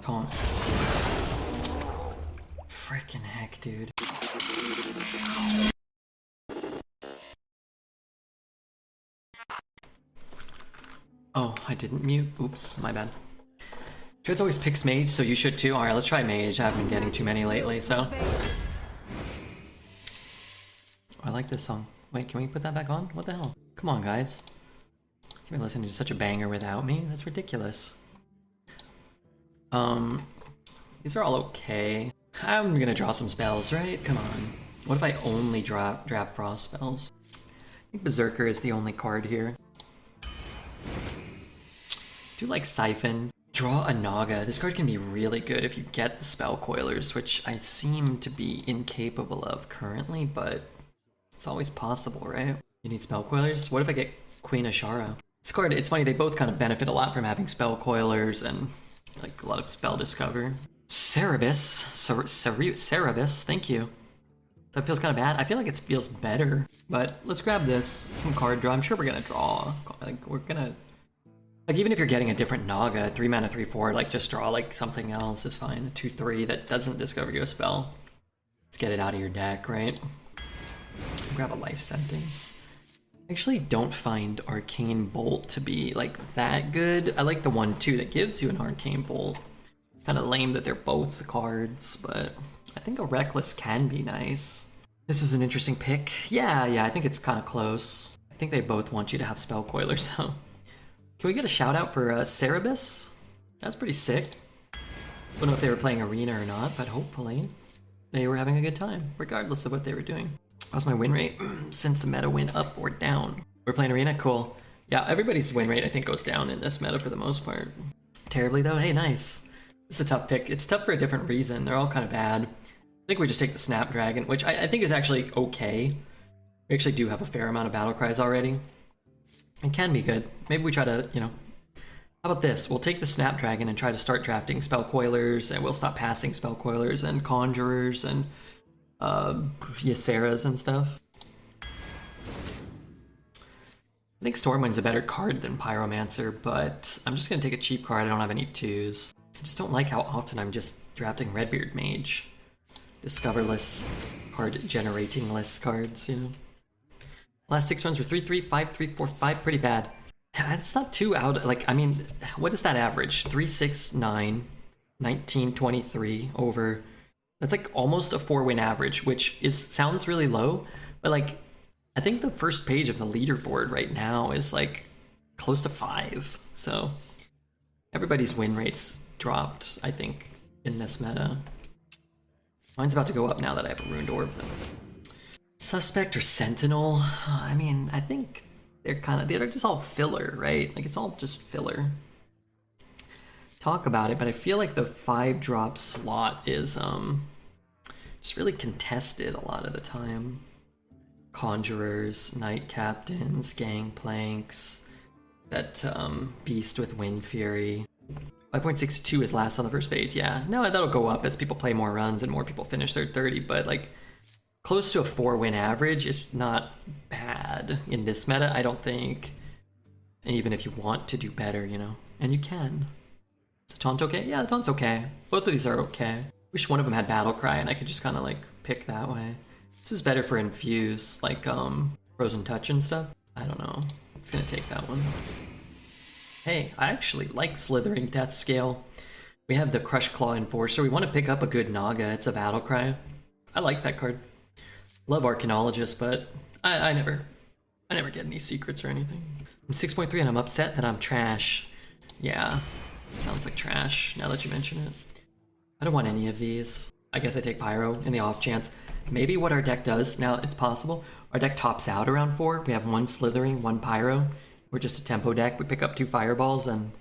Taunt. Frickin' heck, dude. Oh, I didn't mute. Oops, my bad. Judge always picks Mage, so you should too. Alright, let's try Mage. I haven't been getting too many lately, so. I like this song. Wait, can we put that back on? What the hell? Come on, guys. Can we listen to such a banger without me? That's ridiculous. These are all okay. I'm gonna draw some spells, right? Come on. What if I only draft frost spells? I think Berserker is the only card here. Do like Siphon. Draw a Naga. This card can be really good if you get the Spell Coilers, which I seem to be incapable of currently, but it's always possible, right? You need Spell Coilers? What if I get Queen Ashara? This card, it's funny, they both kind of benefit a lot from having Spell Coilers and like a lot of spell discover. Cerebus, Cerebus, thank you. That feels kind of bad. I feel like it feels better, but let's grab this, some card draw. I'm sure we're gonna draw. Like we're gonna, like even if you're getting a different Naga, 3 mana, 3/4, like just draw like something else is fine. A 2/3 that doesn't discover you a spell. Let's get it out of your deck, right? Grab a life sentence. I actually don't find Arcane Bolt to be like that good. I like the 1/2 that gives you an Arcane Bolt. Kind of lame that they're both cards, but I think a Reckless can be nice. This is an interesting pick. Yeah, I think it's kind of close. I think they both want you to have Spell Coilers though. Can we get a shout out for Cerebus? That's pretty sick. Don't know if they were playing Arena or not, but hopefully they were having a good time, regardless of what they were doing. How's my win rate? Since the meta went up or down? We're playing Arena? Cool. Yeah, everybody's win rate I think goes down in this meta for the most part. Terribly though? Hey, nice. It's a tough pick. It's tough for a different reason. They're all kind of bad. I think we just take the Snapdragon, which I think is actually okay. We actually do have a fair amount of battle cries already. It can be good. Maybe we try to, you know... How about this? We'll take the Snapdragon and try to start drafting Spell Coilers, and we'll stop passing Spell Coilers and Conjurers and Ysera's and stuff. I think Stormwind's a better card than Pyromancer, but I'm just gonna take a cheap card. I don't have any 2s. I just don't like how often I'm just drafting Redbeard Mage. Discoverless, card generating-less cards, you know. Last 6 runs were 3-3, 5-3, 4-5, pretty bad. It's not too out, like, I mean, what is that average? 3, 6, 9, 19, 23 over... That's like almost a 4-win average, which sounds really low, but like, I think the first page of the leaderboard right now is like close to 5. So everybody's win rates dropped, I think, in this meta. Mine's about to go up now that I have a Ruined Orb. Suspect or Sentinel? I mean, I think they're just all filler, right? Like it's all just filler. Talk about it, but I feel like the 5-drop slot is just really contested a lot of the time. Conjurers, Knight Captains, Gangplanks, that Beast with Wind Fury. 5.62 is last on the first page, yeah. No, that'll go up as people play more runs and more people finish their 30, but like close to a 4-win average is not bad in this meta, I don't think. Even if you want to do better, you know, and you can. Is the taunt okay? Yeah, the taunt's okay. Both of these are okay. Wish one of them had Battle Cry and I could just kind of like pick that way. This is better for Infuse, like Frozen Touch and stuff. I don't know. It's gonna take that one. Hey, I actually like Slithering Death Scale. We have the Crush Claw Enforcer. We want to pick up a good Naga. It's a Battle Cry. I like that card. Love Arcanologist, but I never get any secrets or anything. I'm 6.3 and I'm upset that I'm trash. Yeah, it sounds like trash now that you mention it. I don't want any of these. I guess I take Pyro in the off chance. Maybe what our deck does, now it's possible, our deck tops out around 4. We have 1 Slithering, 1 Pyro. We're just a tempo deck. We pick up 2 Fireballs and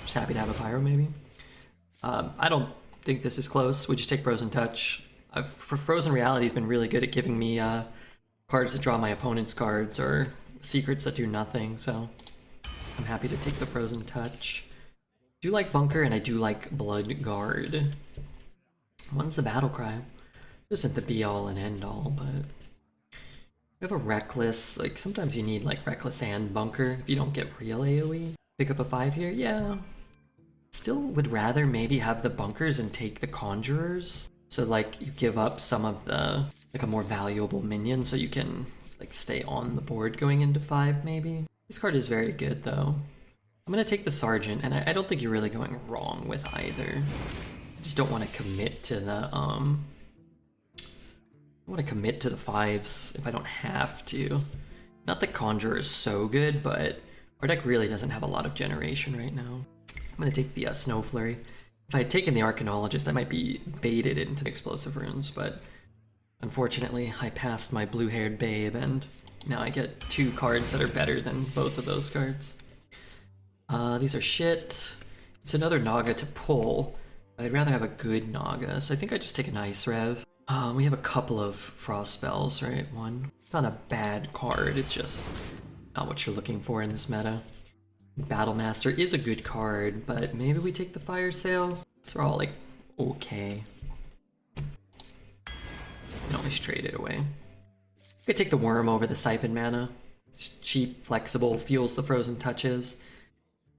just happy to have a Pyro maybe. I don't think this is close. We just take Frozen Touch. For Frozen Reality has been really good at giving me cards that draw my opponent's cards or secrets that do nothing, so I'm happy to take the Frozen Touch. I do like Bunker and I do like Blood Guard. One's the Battle Cry. This isn't the be-all and end-all, but... We have a Reckless, like sometimes you need like Reckless and Bunker if you don't get real AoE. Pick up a 5 here, yeah. Still would rather maybe have the bunkers and take the conjurers. So like you give up some of the, like a more valuable minion so you can like stay on the board going into 5 maybe. This card is very good though. I'm gonna take the Sergeant, and I don't think you're really going wrong with either. I just don't want to commit to the I want to commit to the 5s if I don't have to. Not that Conjurer is so good, but our deck really doesn't have a lot of generation right now. I'm gonna take the Snow Flurry. If I had taken the Arcanologist, I might be baited into the Explosive Runes, but unfortunately I passed my blue-haired babe, and now I get 2 cards that are better than both of those cards. These are shit. It's another Naga to pull, but I'd rather have a good Naga, so I think I just take an Ice Rev. We have a couple of Frost Spells, right? One. It's not a bad card, it's just not what you're looking for in this meta. Battle Master is a good card, but maybe we take the Fire Sale? So we're all like, okay. You can always trade it away. I could take the Worm over the Siphon Mana. Just cheap, flexible, fuels the Frozen Touches.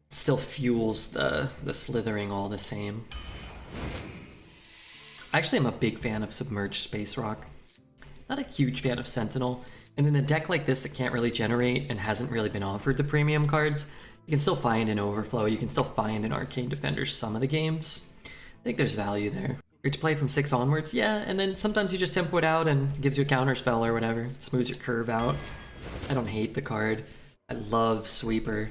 Still fuels the slithering all the same. Actually, I'm a big fan of Submerged Space Rock. Not a huge fan of Sentinel. And in a deck like this that can't really generate and hasn't really been offered the premium cards, you can still find an Overflow, you can still find an Arcane Defender some of the games. I think there's value there. You're to play from 6 onwards, yeah, and then sometimes you just tempo it out and it gives you a counter spell or whatever. Smooths your curve out. I don't hate the card. I love Sweeper.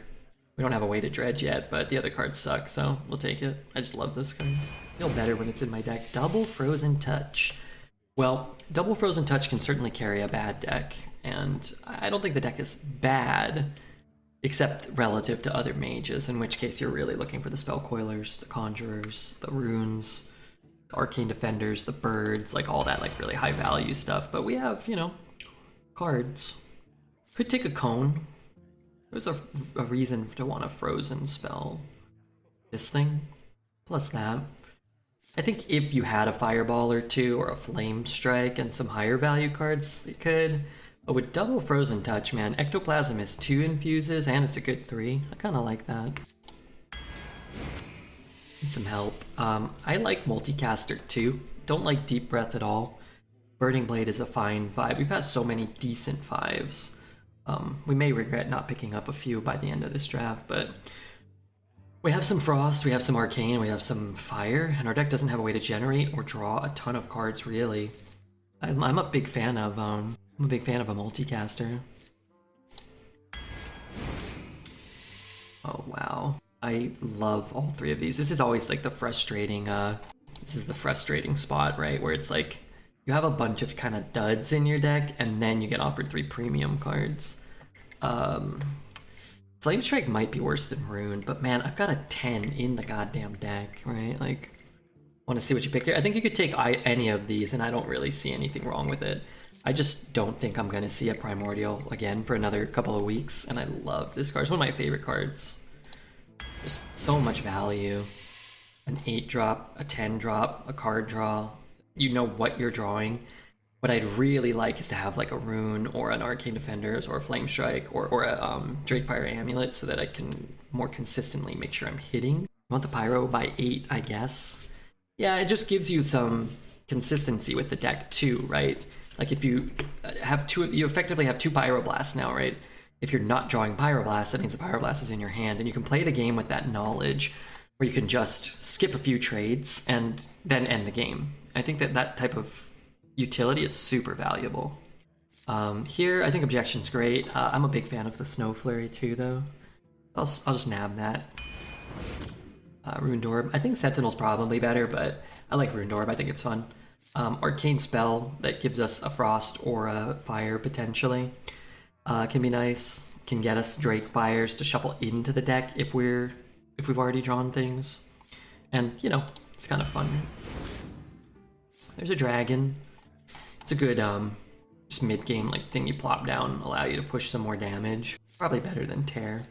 We don't have a way to dredge yet, but the other cards suck, so we'll take it. I just love this card. I feel better when it's in my deck. Double Frozen Touch. Well, Double Frozen Touch can certainly carry a bad deck, and I don't think the deck is bad, except relative to other mages, in which case you're really looking for the Spell Coilers, the Conjurers, the Runes, the Arcane Defenders, the Birds, like all that like really high value stuff. But we have, you know, cards. Could take a Cone. There's a reason to want a Frozen spell. This thing, plus that. I think if you had a Fireball or 2 or a Flame Strike and some higher value cards, it could. But with Double Frozen Touch, man, Ectoplasm is 2 infuses and it's a good 3. I kind of like that. Need some help. I like Multicaster too. Don't like Deep Breath at all. Burning Blade is a fine 5. We've had so many decent 5s. We may regret not picking up a few by the end of this draft, but we have some Frost, we have some Arcane, we have some Fire, and our deck doesn't have a way to generate or draw a ton of cards, really. I'm a big fan of a Multicaster. Oh wow, I love all 3 of these. This is always like the frustrating. This is the frustrating spot, right, where it's like you have a bunch of kind of duds in your deck, and then you get offered 3 premium cards. Flame Strike might be worse than Rune, but man, I've got a 10 in the goddamn deck, right? Like, want to see what you pick here? I think you could take any of these, and I don't really see anything wrong with it. I just don't think I'm going to see a Primordial again for another couple of weeks, and I love this card. It's one of my favorite cards. Just so much value. An 8-drop, a 10-drop, a card draw. You know what you're drawing. What I'd really like is to have like a Rune or an Arcane Defenders or a Flame Strike or a Drakefire Amulet so that I can more consistently make sure I'm hitting. I want the Pyro by 8, I guess. Yeah, it just gives you some consistency with the deck too, right? Like if you have you effectively have 2 Pyroblasts now, right? If you're not drawing Pyroblast, that means the Pyroblast is in your hand, and you can play the game with that knowledge, where you can just skip a few trades and then end the game. I think that type of utility is super valuable. Here, I think Objection's great. I'm a big fan of the Snow Flurry too, though. I'll just nab that. Runed Orb. I think Sentinel's probably better, but I like Runed Orb. I think it's fun. Arcane Spell that gives us a Frost or a Fire potentially can be nice. Can get us Drake Fires to shuffle into the deck if we've already drawn things, and you know, it's kind of fun. There's a Dragon. It's a good just mid-game like thing you plop down, allow you to push some more damage. Probably better than Tear.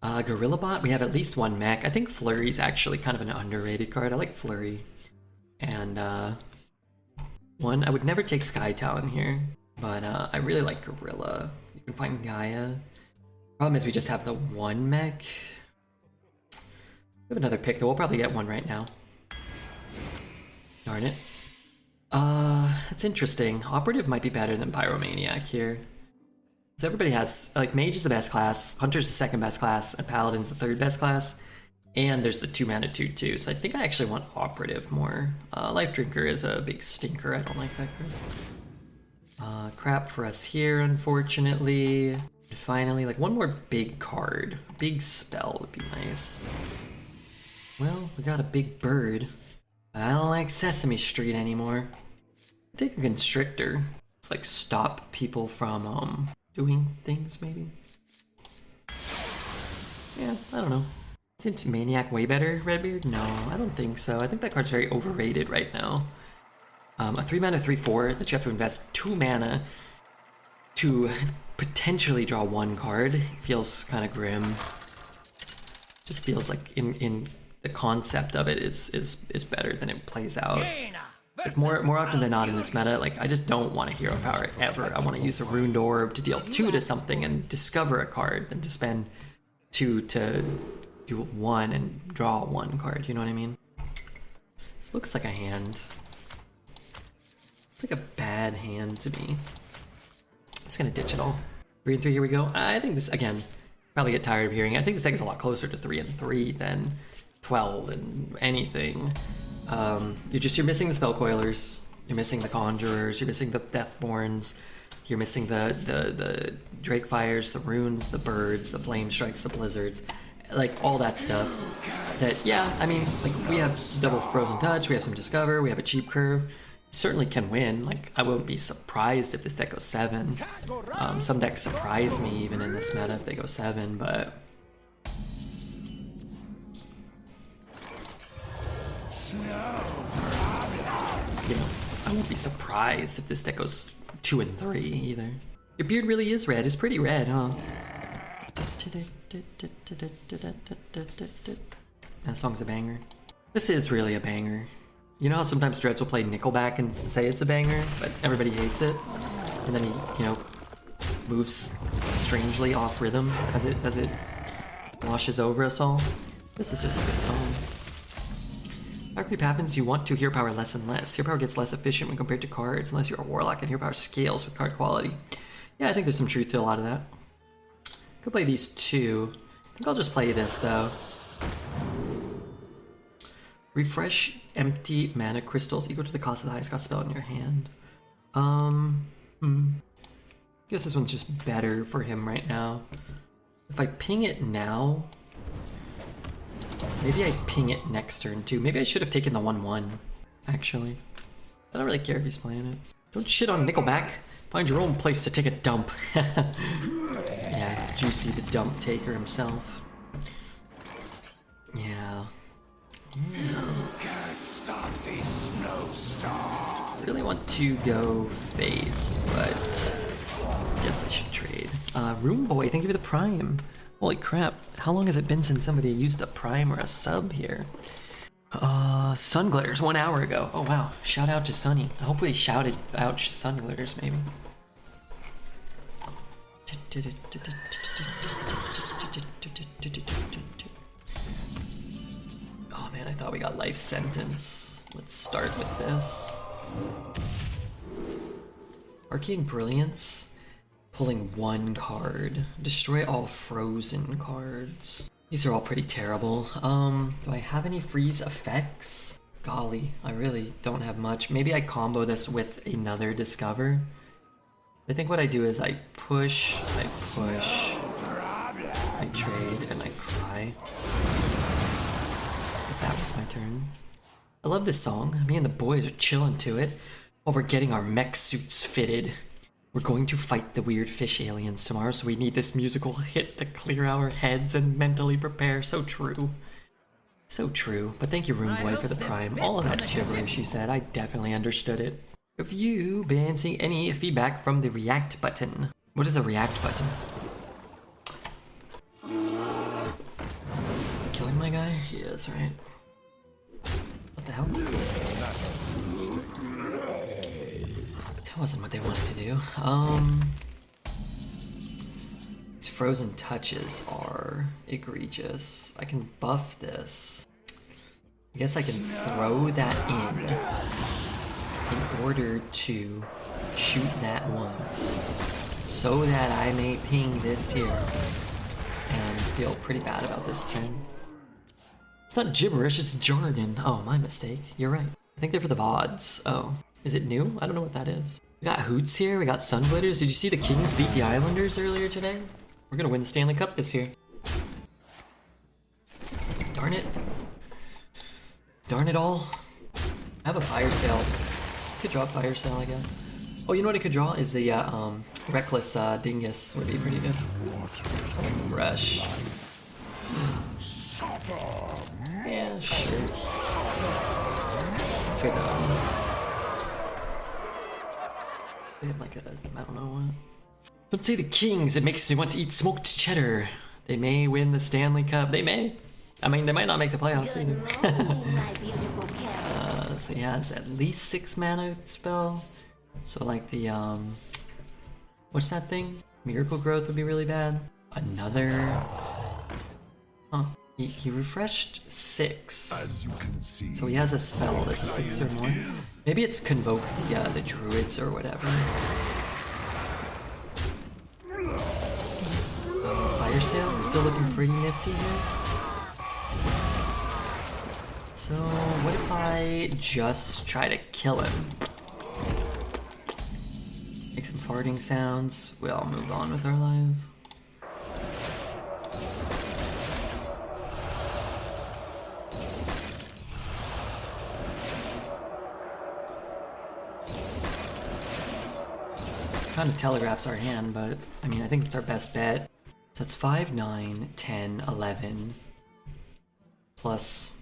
Gorilla Bot, we have at least 1 mech. I think Flurry's actually kind of an underrated card. I like Flurry. And I would never take Sky Talon here, but I really like Gorilla. You can find Gaia. Problem is we just have the one mech. We have another pick, though. We'll probably get one right now. Darn it. That's interesting. Operative might be better than Pyromaniac here. So everybody has, like, Mage is the best class, Hunter's the second best class, and Paladin's the third best class. And there's the 2-mana 2/2, so I think I actually want Operative more. Life Drinker is a big stinker, I don't like that card. Crap for us here, unfortunately. Finally, like, one more big card. Big spell would be nice. Well, we got a big bird. I don't like Sesame Street anymore. Take a Constrictor. It's like stop people from doing things, maybe. Yeah, I don't know. Isn't Maniac way better, Redbeard? No, I don't think so. I think that card's very overrated right now. A 3-mana 3/4 that you have to invest 2 mana to potentially draw 1 card feels kind of grim. Just feels like in the concept of it is better than it plays out. Like more often than not in this meta, like I just don't want a hero power ever. I want to use a Runed Orb to deal 2 to something and discover a card than to spend 2 to do 1 and draw 1 card. You know what I mean? This looks like a hand. It's like a bad hand to me. I'm just gonna ditch it all. 3 and 3, here we go. I think this, again, probably get tired of hearing. I think this deck is a lot closer to 3 and 3 than 12 and anything. You're missing the Spell Coilers, you're missing the Conjurers, you're missing the Deathborns, you're missing the Drake Fires, the Runes, the Birds, the Flame Strikes, the Blizzards, like all that stuff. That, yeah, I mean, like we have double Frozen Touch, we have some Discover, we have a cheap curve. Certainly can win. Like, I wouldn't be surprised if this deck goes 7. Some decks surprise me even in this meta if they go 7, but you know, I won't be surprised if this deck goes 2 and 3 either. Your beard really is red. It's pretty red, huh? That song's a banger. This is really a banger. You know how sometimes Dreads will play Nickelback and say it's a banger, but everybody hates it, and then he, you know, moves strangely off rhythm as it washes over us all. This is just a good song. Power creep happens, you want to hero power less and less. Hero power gets less efficient when compared to cards, unless you're a Warlock and hero power scales with card quality. Yeah, I think there's some truth to a lot of that. Could play these 2. I think I'll just play this though. Refresh empty mana crystals equal to the cost of the highest cost spell in your hand. Guess this one's just better for him right now. If I ping it now, maybe I ping it next turn too. Maybe I should have taken the 1/1, actually. I don't really care if he's playing it. Don't shit on Nickelback. Find your own place to take a dump. Yeah, Juicy the dump taker himself. Yeah. Can't stop these snowstorms. I really want to go face, but I guess I should trade. Room Boy, thank you for the prime. Holy crap, how long has it been since somebody used a prime or a sub here? Sun Glitters 1 hour ago. Oh wow, shout out to Sunny. Hopefully he shouted out Sun Glitters maybe. Oh man, I thought we got Life Sentence. Let's start with this. Arcane Brilliance. Pulling 1 card. Destroy all frozen cards. These are all pretty terrible. Do I have any freeze effects? Golly, I really don't have much. Maybe I combo this with another Discover. I think what I do is I push, I trade, and I cry. That was my turn. I love this song. Me and the boys are chilling to it while we're getting our mech suits fitted. We're going to fight the weird fish aliens tomorrow, so we need this musical hit to clear our heads and mentally prepare. So true. So true. But thank you, Rune Boy, for the prime. All of that gibberish you said, I definitely understood it. Have you been seeing any feedback from the react button? What is a react button? Killing my guy? He is, right? What the hell? That wasn't what they wanted to do. These frozen touches are egregious. I can buff this. I guess I can throw that in order to shoot that once, so that I may ping this here and feel pretty bad about this turn. It's not gibberish, it's jargon. Oh, my mistake. You're right. I think they're for the VODs. Oh, is it new? I don't know what that is. We got Hoots here, we got Sunblitters. Did you see the Kings beat the Islanders earlier today? We're gonna win the Stanley Cup this year. Darn it. Darn it all. I have a fire sale. Could draw a fire sale, I guess. Oh, you know what I could draw is the Reckless Dingus would be pretty good. Rush. Yeah, sure. Check they have like a, I don't know what. Don't say the Kings, it makes me want to eat smoked cheddar. They may win the Stanley Cup. They may. I mean, they might not make the playoffs either. So yeah, it's at least 6 mana spell. So like the, what's that thing? Miracle Growth would be really bad. Another, huh. He refreshed 6. As you can see, so he has a spell that's 6 or more. Maybe it's Convoke the Druids or whatever. Fire Sale is still looking pretty nifty here. So what if I just try to kill him? Make some farting sounds. We'll move on with our lives. Kind of telegraphs our hand, but I mean, I think it's our best bet. So it's 5, 9, 10, 11, plus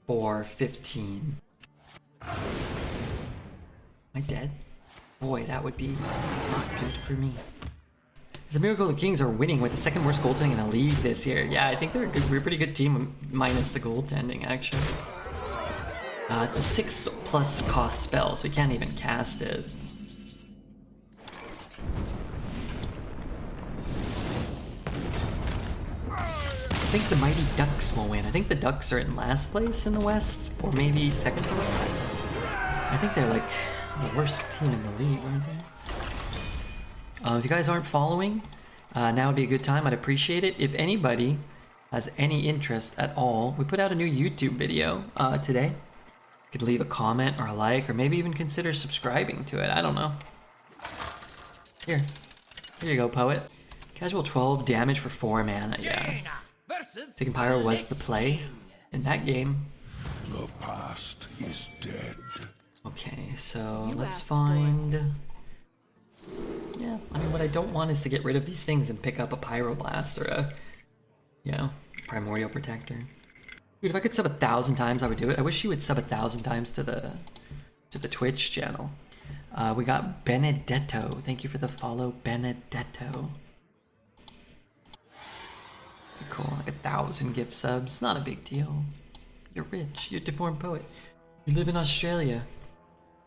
4, 15. Am I dead? Boy, that would be not good for me. It's a miracle the Kings are winning with the second worst goaltending in the league this year. Yeah, I think we're a pretty good team, minus the goaltending, actually. It's a 6 plus cost spell, so we can't even cast it. I think the Mighty Ducks will win. I think the Ducks are in last place in the West, or maybe second to last. I think they're like the worst team in the league, aren't they? If you guys aren't following, now would be a good time. I'd appreciate it. If anybody has any interest at all, we put out a new YouTube video today. You could leave a comment or a like, or maybe even consider subscribing to it. I don't know. Here you go, Poet. Casual 12 damage for 4 mana, yeah. Taking Pyro was the play in that game. the past is dead. Okay, so let's find... Yeah, I mean, what I don't want is to get rid of these things and pick up a Pyroblast or a, you know, Primordial Protector. Dude, if I could sub 1,000 times, I would do it. I wish you would sub 1,000 times to the Twitch channel. We got Benedetto. Thank you for the follow, Benedetto. Cool, like 1,000 gift subs. Not a big deal. You're rich. You're a deformed poet. You live in Australia.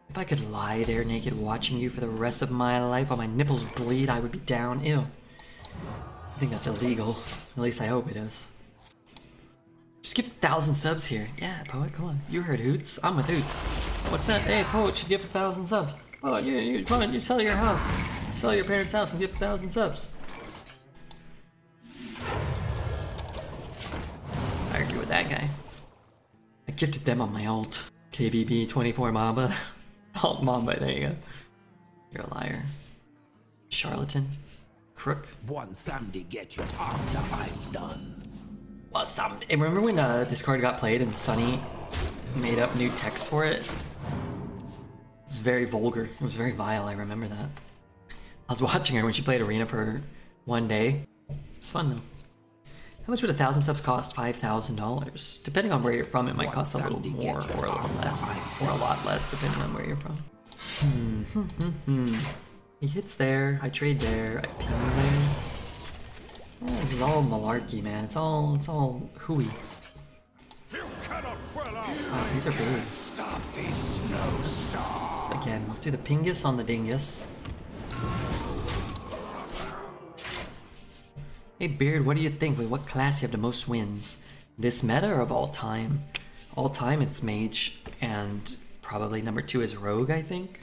If I could lie there naked watching you for the rest of my life while my nipples bleed, I would be down. Ew. I think that's illegal. At least I hope it is. Just give 1,000 subs here. Yeah, Poet, come on. You heard Hoots. I'm with Hoots. What's that? Hey, Poet should give 1,000 subs. Oh, you sell your house. Sell your parents' house and give 1,000 subs. I agree with that guy. I gifted them on my alt. KBB 24 Mamba. Alt Mamba, there you go. You're a liar. Charlatan. Crook. One someday get you after I'm done. Well, someday. Remember when this card got played and Sunny made up new text for it? It was very vulgar. It was very vile, I remember that. I was watching her when she played Arena for one day. It was fun though. How much would 1,000 subs cost? $5,000. Depending on where you're from, it might cost a little more or a little less. Or a lot less, depending on where you're from. He hits there, I trade there, I ping there. Yeah, this is all malarkey, man. It's all hooey. Wow, these are big. Stop these snowstorms. Again, let's do the pingus on the dingus. Hey Beard, what do you think? With what class you have the most wins? This meta or of all time? All time it's Mage, and probably number 2 is Rogue, I think.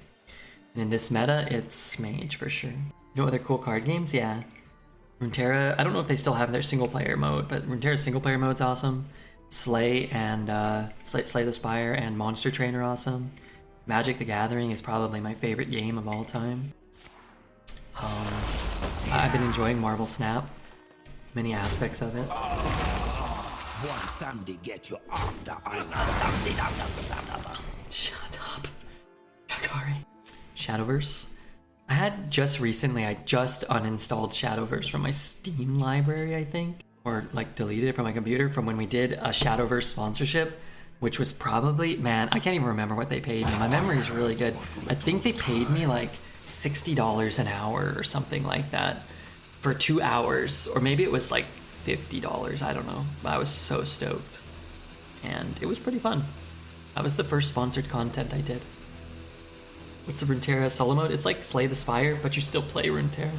And in this meta, it's Mage for sure. You know other cool card games? Yeah. Runeterra, I don't know if they still have their single player mode, but Runeterra's single player mode's awesome. Slay and Slay the Spire and Monster Train are awesome. Magic the Gathering is probably my favorite game of all time. I've been enjoying Marvel Snap, many aspects of it. One Sunday get you off the island. Shut up. Yakari. Shadowverse. I just uninstalled Shadowverse from my Steam library, I think. Or like deleted it from my computer from when we did a Shadowverse sponsorship, which was probably, man, I can't even remember what they paid me. My memory's really good. I think they paid me like $60 an hour or something like that for 2 hours. Or maybe it was like $50, I don't know. But I was so stoked. And it was pretty fun. That was the first sponsored content I did. What's the Runeterra solo mode? It's like Slay the Spire, but you still play Runeterra.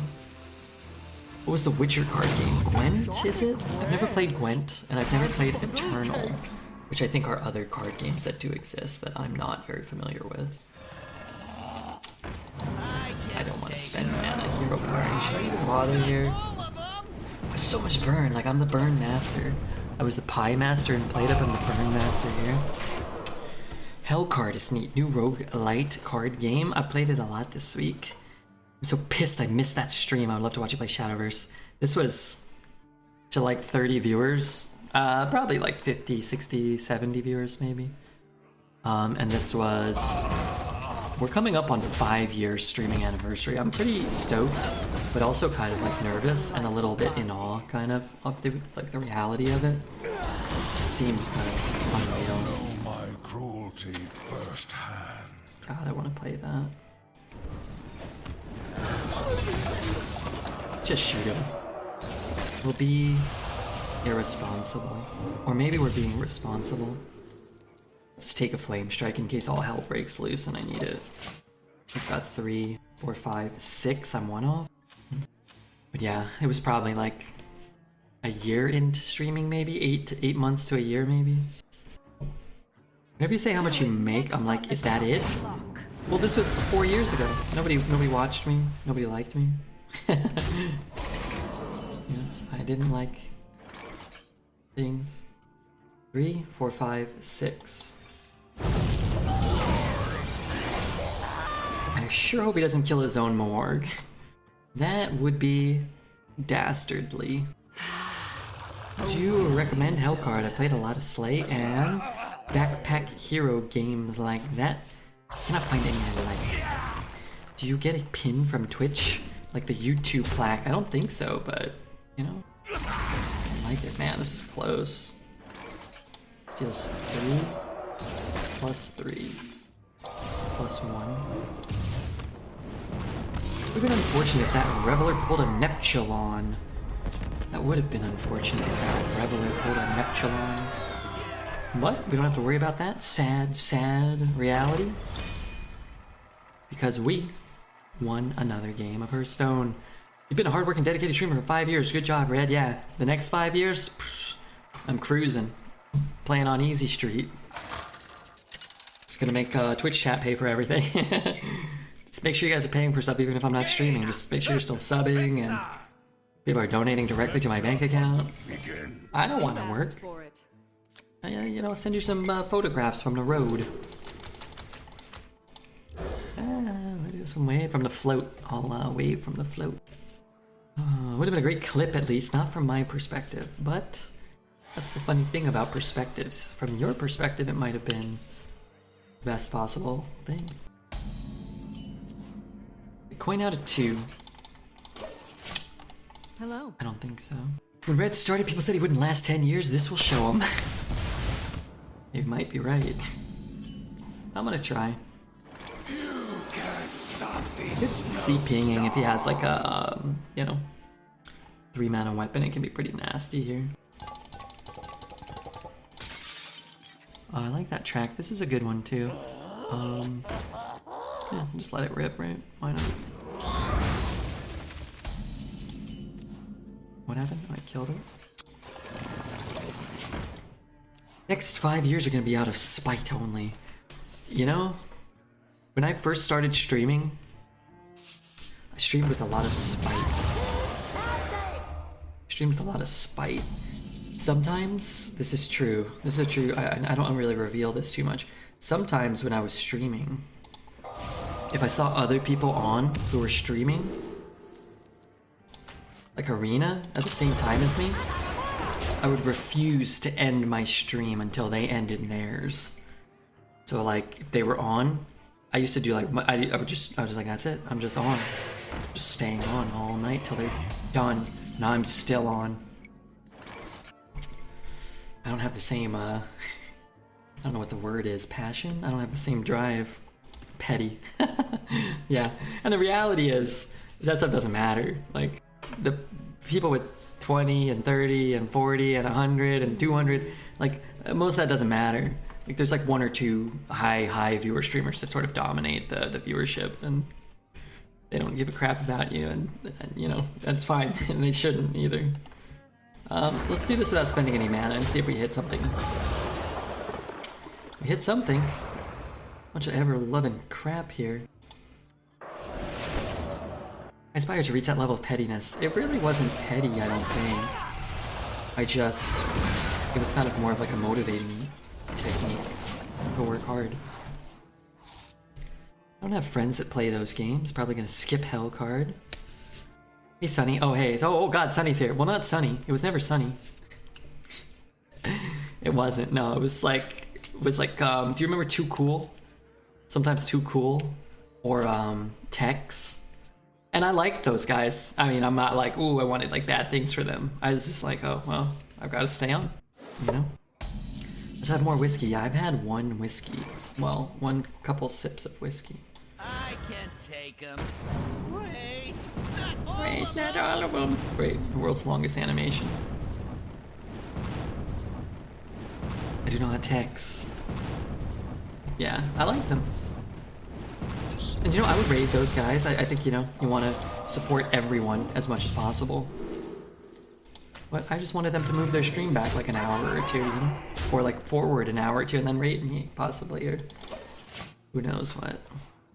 What was the Witcher card game? Gwent, is it? I've never played Gwent, and I've never played Eternal, which I think are other card games that do exist that I'm not very familiar with. I don't want to spend mana hero burn. Should I even bother here? There's so much burn, like I'm the burn master. I was the pie master and played up, I'm the burn master here. Hell card is neat. New roguelite card game. I played it a lot this week. I'm so pissed I missed that stream. I would love to watch you play Shadowverse. This was to like 30 viewers. Probably like 50, 60, 70 viewers maybe. And this was... We're coming up on 5 years streaming anniversary. I'm pretty stoked, but also kind of like nervous and a little bit in awe kind of the like the reality of it. It seems kind of unreal. Know my cruelty firsthand. God, I want to play that. Just shoot him. We'll be irresponsible. Or maybe we're being responsible. Let's take a flame strike in case all hell breaks loose and I need it. I've got 3, 4, 5, 6. I'm 1 off. But yeah, it was probably like a year into streaming, maybe 8 months to a year, maybe. Whenever you say how much you make, I'm like, is that it? Well, this was 4 years ago. Nobody watched me. Nobody liked me. Yeah, I didn't like things. 3, 4, 5, 6. I sure hope he doesn't kill his own Morg. That would be dastardly. Would you recommend Hellcard? I played a lot of Slay and backpack hero games like that. Cannot find any I like. Do you get a pin from Twitch? Like the YouTube plaque? I don't think so, but, you know. I like it. Man, this is close. Steals 3, plus 3, plus 1. It would have been unfortunate if that Reveler pulled a Neptulon. That would have been unfortunate if that Reveler pulled a Neptulon. What? We don't have to worry about that? Sad, sad reality? Because we won another game of Hearthstone. You've been a hardworking, dedicated streamer for 5 years. Good job, Red. Yeah, the next 5 years, I'm cruising. Playing on Easy Street. Just gonna make Twitch chat pay for everything. Just make sure you guys are paying for stuff even if I'm not streaming. Just make sure you're still subbing and people are donating directly to my bank account. I don't want to work. You know, send you some photographs from the road. I'll do some wave from the float. I'll wave from the float. Would have been a great clip at least, not from my perspective, but that's the funny thing about perspectives. From your perspective, it might have been the best possible thing. Coin out of 2. Hello. I don't think so. When Red started, people said he wouldn't last 10 years. This will show him. You might be right. I'm gonna try. See pinging if he has like a, you know, 3 mana weapon. It can be pretty nasty here. I like that track. This is a good one too. Yeah, just let it rip, right? Why not? What happened? Oh killed him. Next 5 years are gonna be out of spite only. You know, when I first started streaming, I streamed with a lot of spite. Sometimes, this is true, I don't really reveal this too much. Sometimes when I was streaming, if I saw other people on who were streaming, like Arena, at the same time as me, I would refuse to end my stream until they ended theirs. So like, if they were on, I used to do like, I was just like, that's it, I'm just on. Just staying on all night till they're done. Now I'm still on. I don't have the same, I don't know what the word is, passion? I don't have the same drive. Petty. Yeah, and the reality is that stuff doesn't matter. Like, the people with 20 and 30 and 40 and 100 and 200, like, most of that doesn't matter. Like, there's like 1 or 2 high viewer streamers that sort of dominate the viewership, and they don't give a crap about you, and you know, that's fine, and they shouldn't either. Let's do this without spending any mana and see if we hit something. We hit something. Bunch of ever-loving crap here. I aspire to reach that level of pettiness. It really wasn't petty, I don't think. It was kind of more of like a motivating technique to work hard. I don't have friends that play those games. Probably gonna skip Hell card. Hey Sunny. Oh hey. Oh god, Sunny's here. Well, not Sunny. It was never Sunny. It wasn't. No, it was like do you remember Too Cool? Sometimes Too Cool or Tex. And I liked those guys. I mean, I'm not like, ooh, I wanted like bad things for them. I was just like, oh well, I've got to stay on. You know. Let's have more whiskey. Yeah, I've had 1 whiskey. Well, 1 couple sips of whiskey. I can take him. Wait, Not all of them. Great, the world's longest animation. I do not text. Yeah, I like them. And you know, I would raid those guys. I think, you know, you want to support everyone as much as possible. But I just wanted them to move their stream back like an hour or 2, you know? Or like forward an hour or 2 and then raid me, possibly, or who knows what.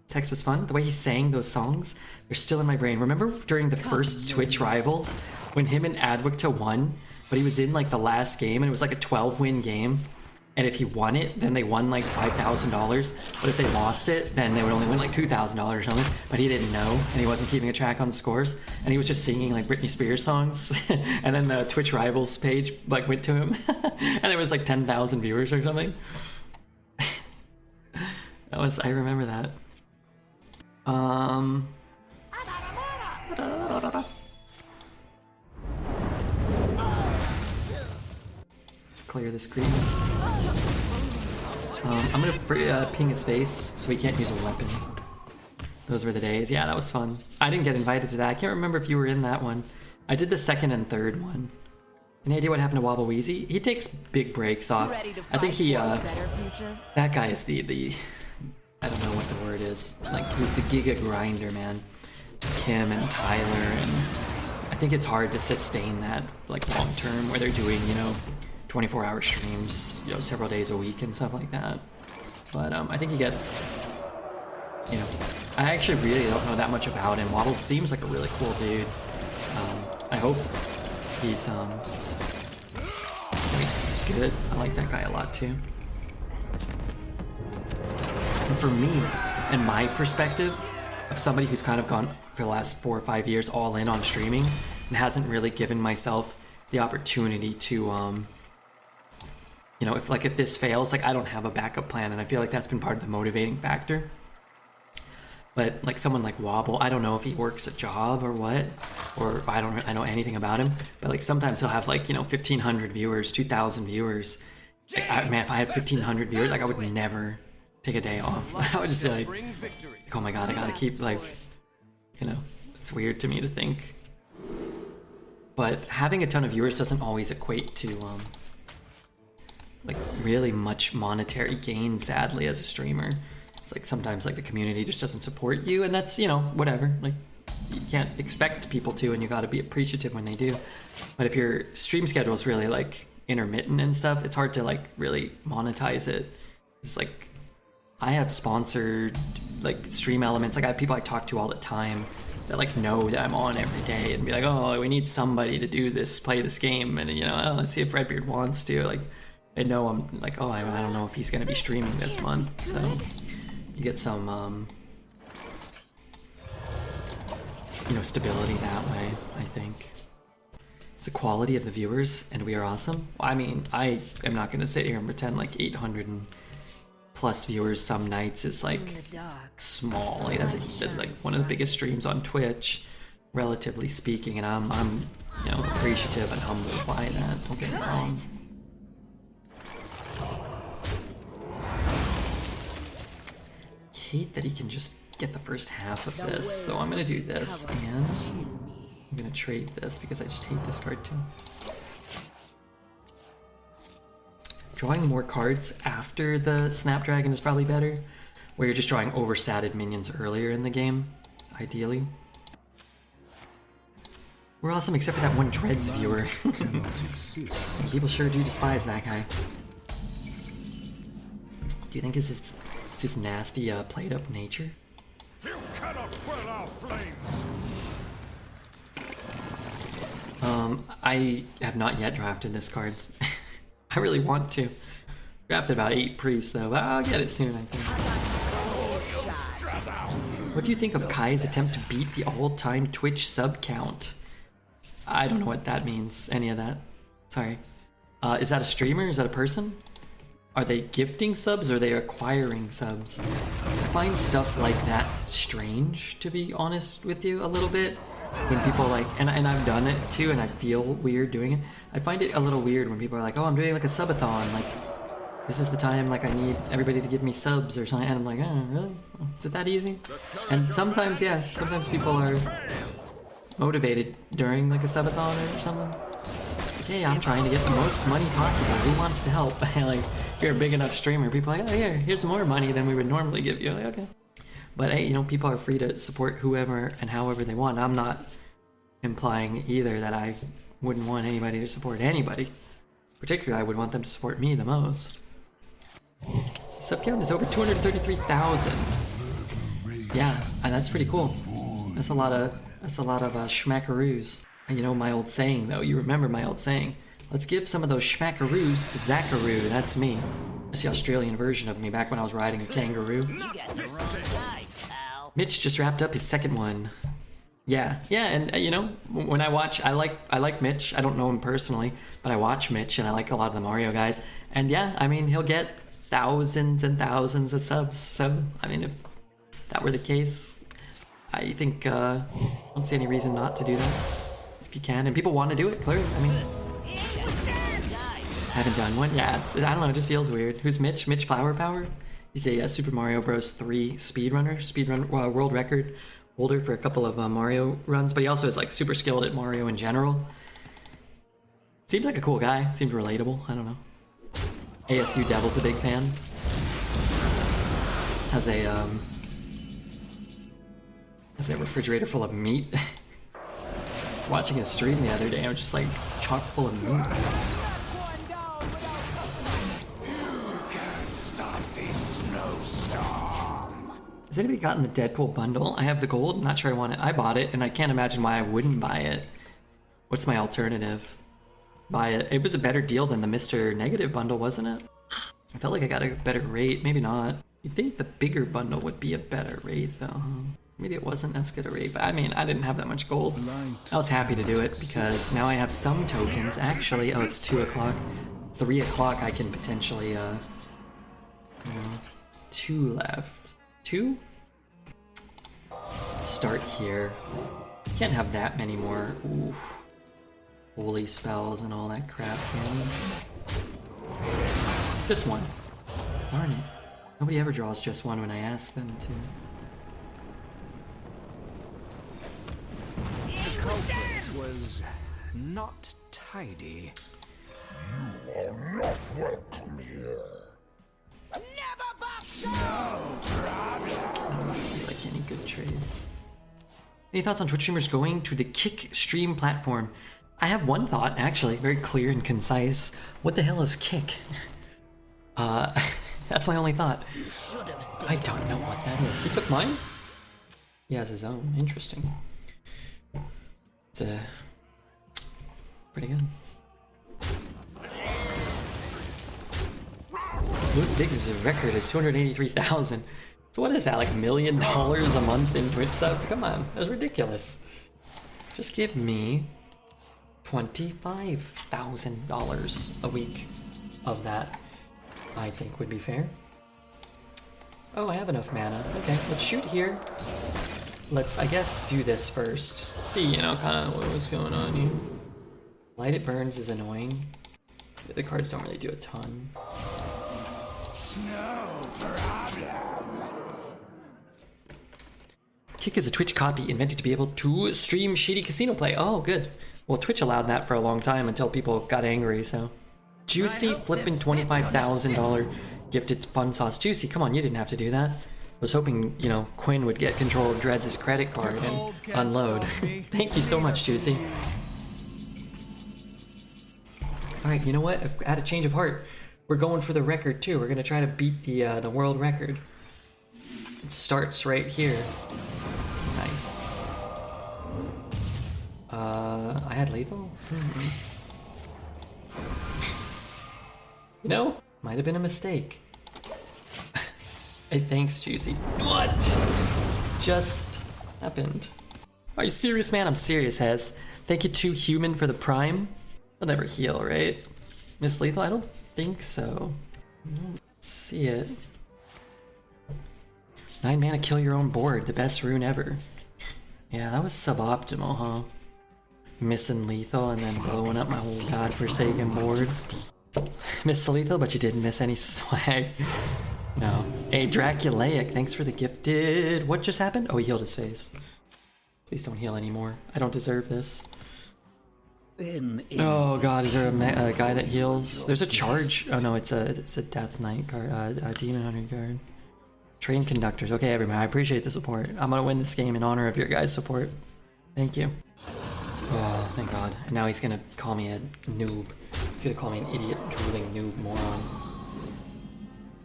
Text was fun. The way he sang those songs, they're still in my brain. Remember during the first Twitch Rivals, when him and Adwicta won, but he was in like the last game and it was like a 12-win game? And if he won it, then they won like $5,000. But if they lost it, then they would only win like $2,000 or something. But he didn't know, and he wasn't keeping a track on the scores. And he was just singing like Britney Spears songs. And then the Twitch Rivals page like went to him, and it was like 10,000 viewers or something. I remember that. Let's clear this green. I'm gonna ping his face so he can't use a weapon. Those were the days. Yeah, that was fun. I didn't get invited to that. I can't remember if you were in that one. I did the 2nd and 3rd one. Any idea what happened to Wobble Weezy? He takes big breaks off. I think he, that guy is the I don't know what the word is. Like, he's the giga grinder, man. Kim and Tyler, and I think it's hard to sustain that, like, long term, where they're doing, you know, 24-hour streams, you know, several days a week and stuff like that. But I think he gets, you know, I actually really don't know that much about him. Waddle seems like a really cool dude. I hope he's good. I like that guy a lot too. And for me, in my perspective, of somebody who's kind of gone for the last 4 or 5 years all in on streaming and hasn't really given myself the opportunity to, you know, if this fails, like, I don't have a backup plan, and I feel like that's been part of the motivating factor. But like someone like Wobble, I don't know if he works a job or what, or I know anything about him, but like sometimes he'll have like, you know, 1,500 viewers, 2,000 viewers. Like, man, if I had 1,500 viewers, like, I would never take a day off. I would just be like, oh my god, I gotta keep, like, you know, it's weird to me to think. But having a ton of viewers doesn't always equate to like really much monetary gain, sadly, as a streamer. It's like sometimes like the community just doesn't support you, and that's, you know, whatever. Like, you can't expect people to, and you got to be appreciative when they do. But if your stream schedule is really like intermittent and stuff, it's hard to like really monetize it. It's like I have sponsored like stream elements. Like I have people I talk to all the time that like know that I'm on every day and be like, oh, we need somebody to do this, play this game, and you know, oh, let's see if Redbeard wants to. Like they know I'm like, oh, I don't know if he's gonna be streaming this month, so you get some you know, stability that way, I think. It's the quality of the viewers, and we are awesome. I mean, I am not gonna sit here and pretend like 800 and plus viewers some nights is like small. Like that's like one of the biggest streams on Twitch, relatively speaking, and I'm you know, appreciative and humbled by that. Don't get me wrong. Hate that he can just get the first half of this, so I'm gonna do this, and I'm gonna trade this because I just hate this card too. Drawing more cards after the Snapdragon is probably better, where you're just drawing overstatted minions earlier in the game, ideally. We're awesome except for that one Dreads viewer. People sure do despise that guy. Do you think it's his nasty played up nature? You cannot quell our flames. I have not yet drafted this card. I really want to. Drafted about 8 priests though, but I'll get it soon, I think. What do you think of Kai's attempt to beat the all-time Twitch sub count? I don't know what that means, any of that. Sorry. Is that a streamer? Is that a person? Are they gifting subs or are they acquiring subs? I find stuff like that strange, to be honest with you, a little bit. When people like, and I've done it too, and I feel weird doing it. I find it a little weird when people are like, oh, I'm doing like a subathon, like, this is the time, like, I need everybody to give me subs or something, and I'm like, oh, really? Is it that easy? And sometimes, yeah, sometimes people are motivated during like a subathon or something. Like, hey, I'm trying to get the most money possible. Who wants to help? Like, if you're a big enough streamer, people are like, oh, here's more money than we would normally give you. Like, okay. But hey, you know, people are free to support whoever and however they want. I'm not implying either that I wouldn't want anybody to support anybody. Particularly, I would want them to support me the most. Sub count is over 233,000. Yeah, and that's pretty cool. That's a lot of schmackaroos. And you know my old saying though. You remember my old saying. Let's give some of those schmackaroos to Zackaroo. That's me. That's the Australian version of me back when I was riding a kangaroo. Mitch just wrapped up his second one. Yeah, and you know, when I watch, I like Mitch. I don't know him personally, but I watch Mitch and I like a lot of the Mario guys. And yeah, I mean, he'll get thousands and thousands of subs. So, I mean, if that were the case, I think I don't see any reason not to do that. If you can, and people want to do it, clearly. I mean, haven't done one. Yeah, I don't know. It just feels weird. Who's Mitch? Mitch Flower Power. He's a Super Mario Bros. 3 speedrun world record holder for a couple of Mario runs, but he also is like super skilled at Mario in general. Seems like a cool guy. Seems relatable. I don't know. ASU Devil's a big fan. Has a refrigerator full of meat. I was watching a stream the other day. I was just like chock full of meat. Has anybody gotten the Deadpool bundle? I have the gold, not sure I want it. I bought it, and I can't imagine why I wouldn't buy it. What's my alternative? Buy it. It was a better deal than the Mr. Negative bundle, wasn't it? I felt like I got a better rate. Maybe not. You'd think the bigger bundle would be a better rate, though. Maybe it wasn't as good a rate, but I mean, I didn't have that much gold. I was happy to do it, because now I have some tokens. Actually, oh, it's 2 o'clock. 3 o'clock I can potentially, you know, 2 left. 2? Let's start here. Can't have that many more. Oof. Holy spells and all that crap. Just one. Darn it. Nobody ever draws just one when I ask them to. The culprit was not tidy. You are not welcome here. I don't see like any good trades. Any thoughts on Twitch streamers going to the Kick stream platform? I have one thought, actually, very clear and concise. What the hell is Kick? That's my only thought. I don't know what that is. He took mine? He has his own. Interesting. It's pretty good. Ludwig's record is 283,000. So what is that, like $1 million a month in Twitch subs? Come on, that's ridiculous. Just give me $25,000 a week of that, I think would be fair. Oh, I have enough mana. Okay, let's shoot here. Let's, I guess, do this first. See, you know, kind of what's going on here. Light It Burns is annoying. The other cards don't really do a ton. No problem. Kick is a Twitch copy invented to be able to stream shady casino play. Oh, good. Well, Twitch allowed that for a long time until people got angry, so. Juicy flipping $25,000 gifted fun sauce. Juicy, come on, you didn't have to do that. I was hoping, you know, Quinn would get control of Dreads' credit card and unload. Thank you so much, Juicy. Alright, you know what? I've had a change of heart. We're going for the record, too. We're gonna try to beat the world record. It starts right here. Nice. I had lethal? You know, might have been a mistake. Hey, thanks, Juicy. What? Just happened. Are you serious, man? I'm serious, Hez. Thank you to Human for the Prime. They'll never heal, right? Miss Lethal? I don't think so. I don't see it. 9 mana, kill your own board. The best rune ever. Yeah, that was suboptimal, huh? Missing lethal and then blowing up my whole godforsaken board. Missed the lethal, but you didn't miss any swag. No. Hey, Draculaic, thanks for the gifted. What just happened? Oh, he healed his face. Please don't heal anymore. I don't deserve this. Oh god, is there a guy that heals? There's a charge. Oh no, it's a Death Knight card, a Demon Hunter card. Train conductors. Okay, everyone, I appreciate the support. I'm gonna win this game in honor of your guys' support. Thank you. Oh, thank god. And now he's gonna call me a noob. He's gonna call me an idiot, drooling noob moron.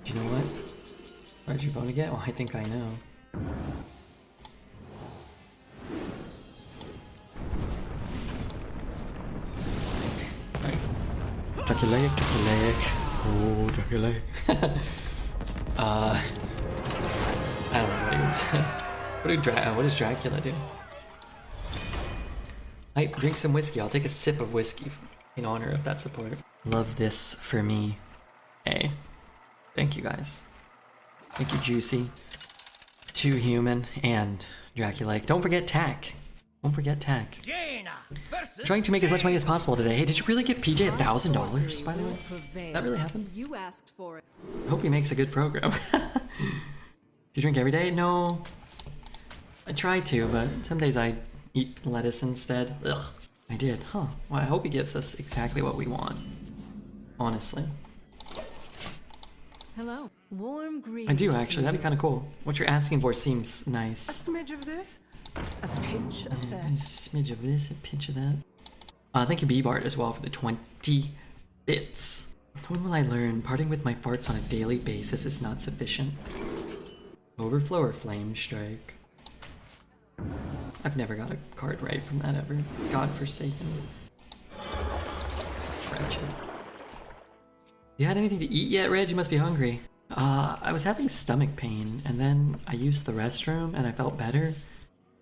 Do you know what? Where'd you vote again? Oh, I think I know. Draculaic. Oh, Draculaic. I don't know what he would say. What does Dracula do? I drink some whiskey. I'll take a sip of whiskey in honor of that support. Love this for me. Hey. Thank you guys. Thank you, Juicy. Too Human and Draculaic. Don't forget Tack. Don't forget Tack. Trying to make as much money as possible today. Hey, did you really give PJ $1,000, by the way? That really happened? You asked for it. I hope he makes a good program. Do you drink every day? No. I try to, but some days I eat lettuce instead. Ugh. I did, huh? Well, I hope he gives us exactly what we want. Honestly. Hello. Warm greetings. I do, actually. That'd be kind of cool. What you're asking for seems nice. A smidge of this, a pinch of that. A smidge of this, a pinch of that. Thank you, B-Bart, as well, for the 20 bits. When will I learn? Parting with my farts on a daily basis is not sufficient. Overflow or Flame Strike? I've never got a card right from that ever. Godforsaken. Wretched. You had anything to eat yet, Reg? You must be hungry. I was having stomach pain, and then I used the restroom, and I felt better. It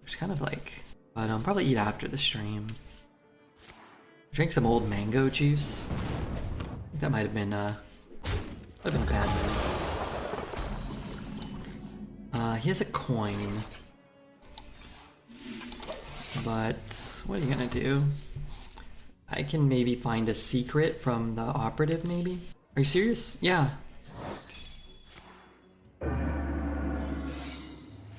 was kind of like... But I'll probably eat after the stream. Drink some old mango juice. I think that might have been a bad move. He has a coin. But what are you gonna do? I can maybe find a secret from the operative, maybe? Are you serious? Yeah.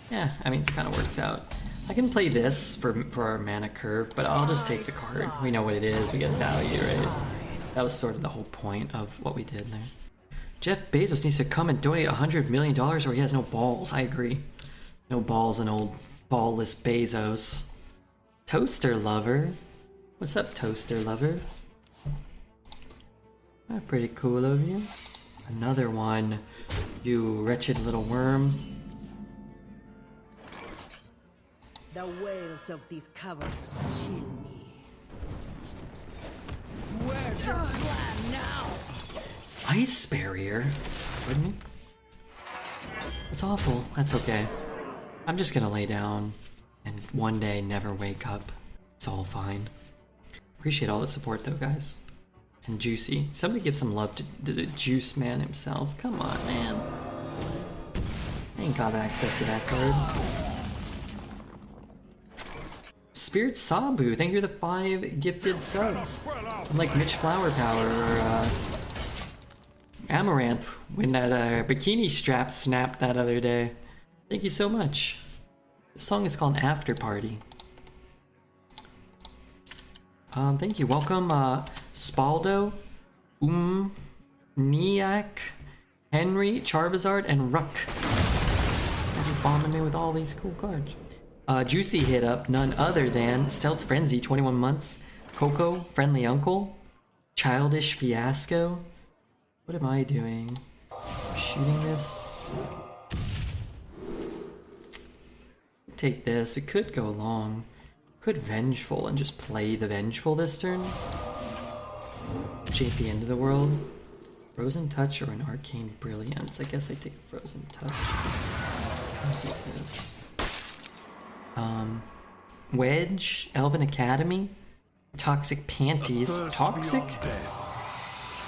Yeah, I mean, it kind of works out. I can play this for our mana curve, but I'll just take the card. We know what it is, we get value, right? That was sort of the whole point of what we did there. Jeff Bezos needs to come and donate $100 million or he has no balls. I agree. No balls, an old Ballless Bezos. Toaster Lover. What's up, Toaster Lover? Ah, pretty cool of you. Another one. You wretched little worm. The wails of these caverns chill me. Where's your plan now? Ice barrier? Pardon me? It's awful. That's okay. I'm just gonna lay down and one day never wake up. It's all fine. Appreciate all the support though, guys. And Juicy. Somebody give some love to the Juice Man himself. Come on, man. I ain't got access to that card. Spirit Sabu, thank you for the 5 gifted subs. I'm like Mitch Flower Power or Amaranth when that bikini strap snapped that other day. Thank you so much. This song is called After Party. Thank you. Welcome, Spaldo, Niak, Henry, Charvizard, and Ruck. This is bombing me with all these cool cards. Juicy hit up none other than Stealth Frenzy, 21 months, Coco, Friendly Uncle, Childish Fiasco. What am I doing? I'm shooting this. Take this. It could go long. Could Vengeful and just play the Vengeful this turn. Jake the end of the world. Frozen Touch or an Arcane Brilliance. I guess I take a Frozen Touch. I'll take this. Wedge, Elven Academy, Toxic Panties. Toxic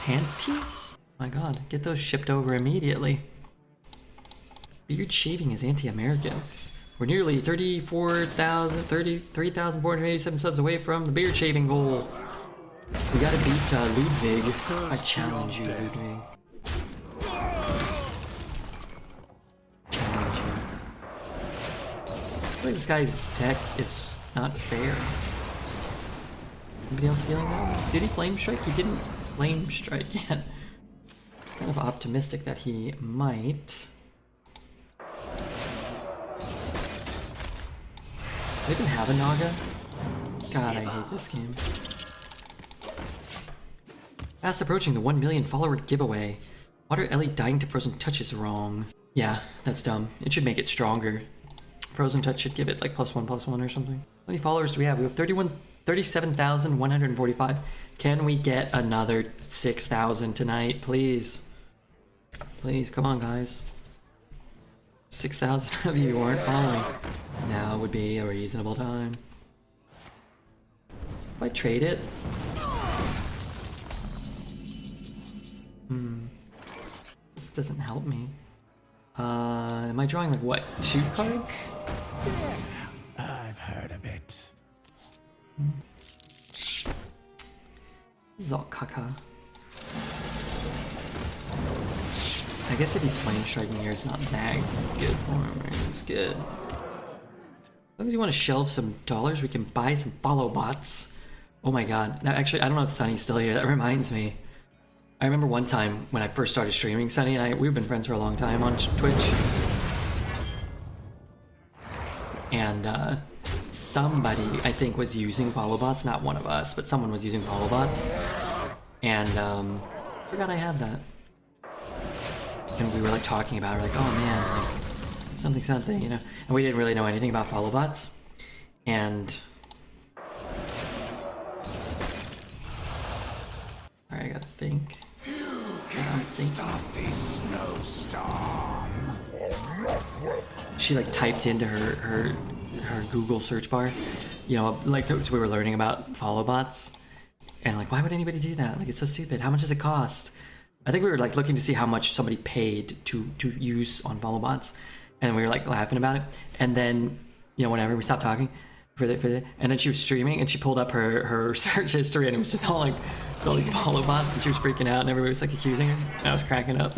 Panties? My god, get those shipped over immediately. Beard Shaving is anti-American. We're nearly 33,487 subs away from the beard shaving goal. We gotta beat Ludwig. I challenge you, Ludwig. Challenge you. I feel like this guy's tech is not fair. Anybody else feeling that way? Did he flame strike? He didn't flame strike yet. Kind of optimistic that he might. Do they even have a Naga? God, I hate this game. Fast approaching the 1 million follower giveaway. Water Ellie dying to Frozen Touch is wrong. Yeah, that's dumb. It should make it stronger. Frozen Touch should give it like +1/+1 or something. How many followers do we have? We have 37,145. Can we get another 6,000 tonight, please? Please, come on, guys. 6,000 of you aren't following. Now would be a reasonable time. If I trade it? This doesn't help me. Am I drawing like what, 2 cards? I've heard of it. This is all caca. I guess if he's flame striking here, it's not that good for him, right? It's good. As long as you want to shelve some dollars, we can buy some follow bots. Oh my god. That actually, I don't know if Sunny's still here. That reminds me. I remember one time when I first started streaming, Sunny and we've been friends for a long time on Twitch. And somebody, I think, was using follow bots. Not one of us, but someone was using follow bots. And I forgot I had that. And we were like talking about it, like, oh man, like, something, you know. And we didn't really know anything about follow bots. And alright, I gotta think. Stop this snowstorm. She like typed into her Google search bar, you know, like we were learning about follow bots, and like, why would anybody do that? Like, it's so stupid. How much does it cost? I think we were like looking to see how much somebody paid to use on follow bots, and we were like laughing about it. And then, you know, whenever we stopped talking for the, and then she was streaming and she pulled up her search history, and it was just all like all these follow bots, and she was freaking out, and everybody was like accusing her. And I was cracking up.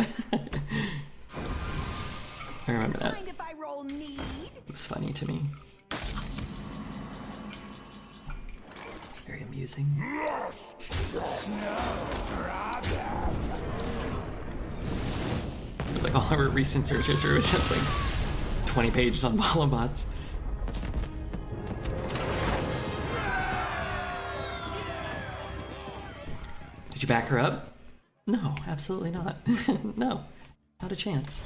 I remember that. Mind if I roll need? It was funny to me. Very amusing. It was like all of her recent search history was just like 20 pages on follow bots. you back her up? No, absolutely not. No, not a chance.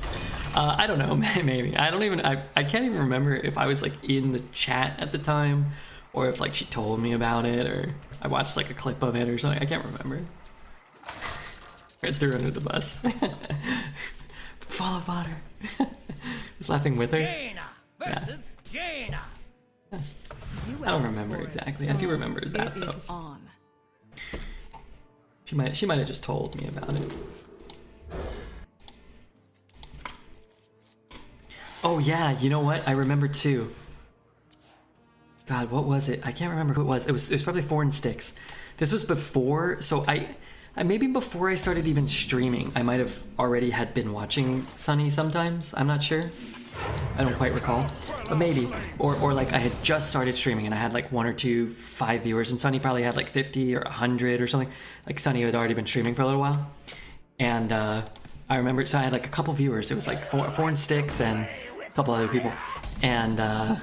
I don't know, maybe. I can't even remember if I was like in the chat at the time or if like she told me about it or I watched like a clip of it or something. I can't remember. I threw her under the bus. Follow Potter. Was laughing with her. Jaina versus Jaina. I don't remember exactly. I do remember that It though. is on. She might have just told me about it. Oh yeah, you know what? I remember too. God, what was it? I can't remember who it was. It was probably Foreign Sticks. This was before, so I maybe before I started even streaming, I might have already had been watching Sunny sometimes. I'm not sure. I don't quite recall. But maybe. Or like I had just started streaming and I had like 1 or 2 5 viewers and Sunny probably had like 50 or 100 or something. Like Sunny had already been streaming for a little while. And I remember, so I had like a couple viewers. It was like Foreign Sticks and a couple other people. And I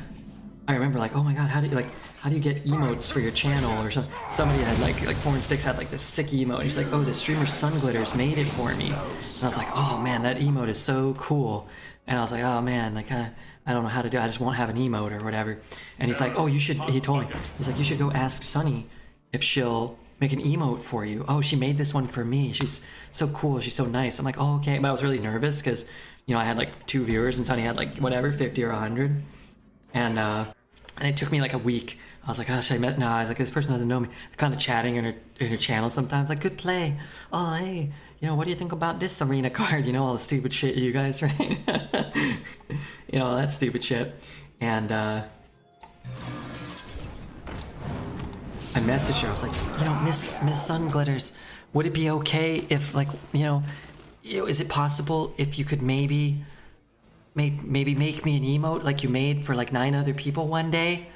remember like, oh my god, how do you get emotes for your channel or something? Somebody had like Foreign Sticks had like this sick emote. And he's like, oh, the streamer Sun Glitters made it for me. And I was like, oh man, that emote is so cool. And I was like, oh man, like I don't know how to do it. I just won't have an emote or whatever. And he's like, oh, you should, he told me, he's like, you should go ask Sunny if she'll make an emote for you. Oh, she made this one for me. She's so cool. She's so nice. I'm like, oh, okay. But I was really nervous because, you know, I had like 2 viewers and Sunny had like whatever, 50 or 100. And it took me like a week. I was like, gosh, I was like, this person doesn't know me. Kind of chatting in her channel sometimes, like, good play. Oh, hey, you know, what do you think about this arena card? You know, all the stupid shit, you guys, right? You know, all that stupid shit. And I messaged her. I was like, you know, Miss Sun Glitters, would it be okay if, like, you know, is it possible if you could maybe make me an emote like you made for like 9 other people one day?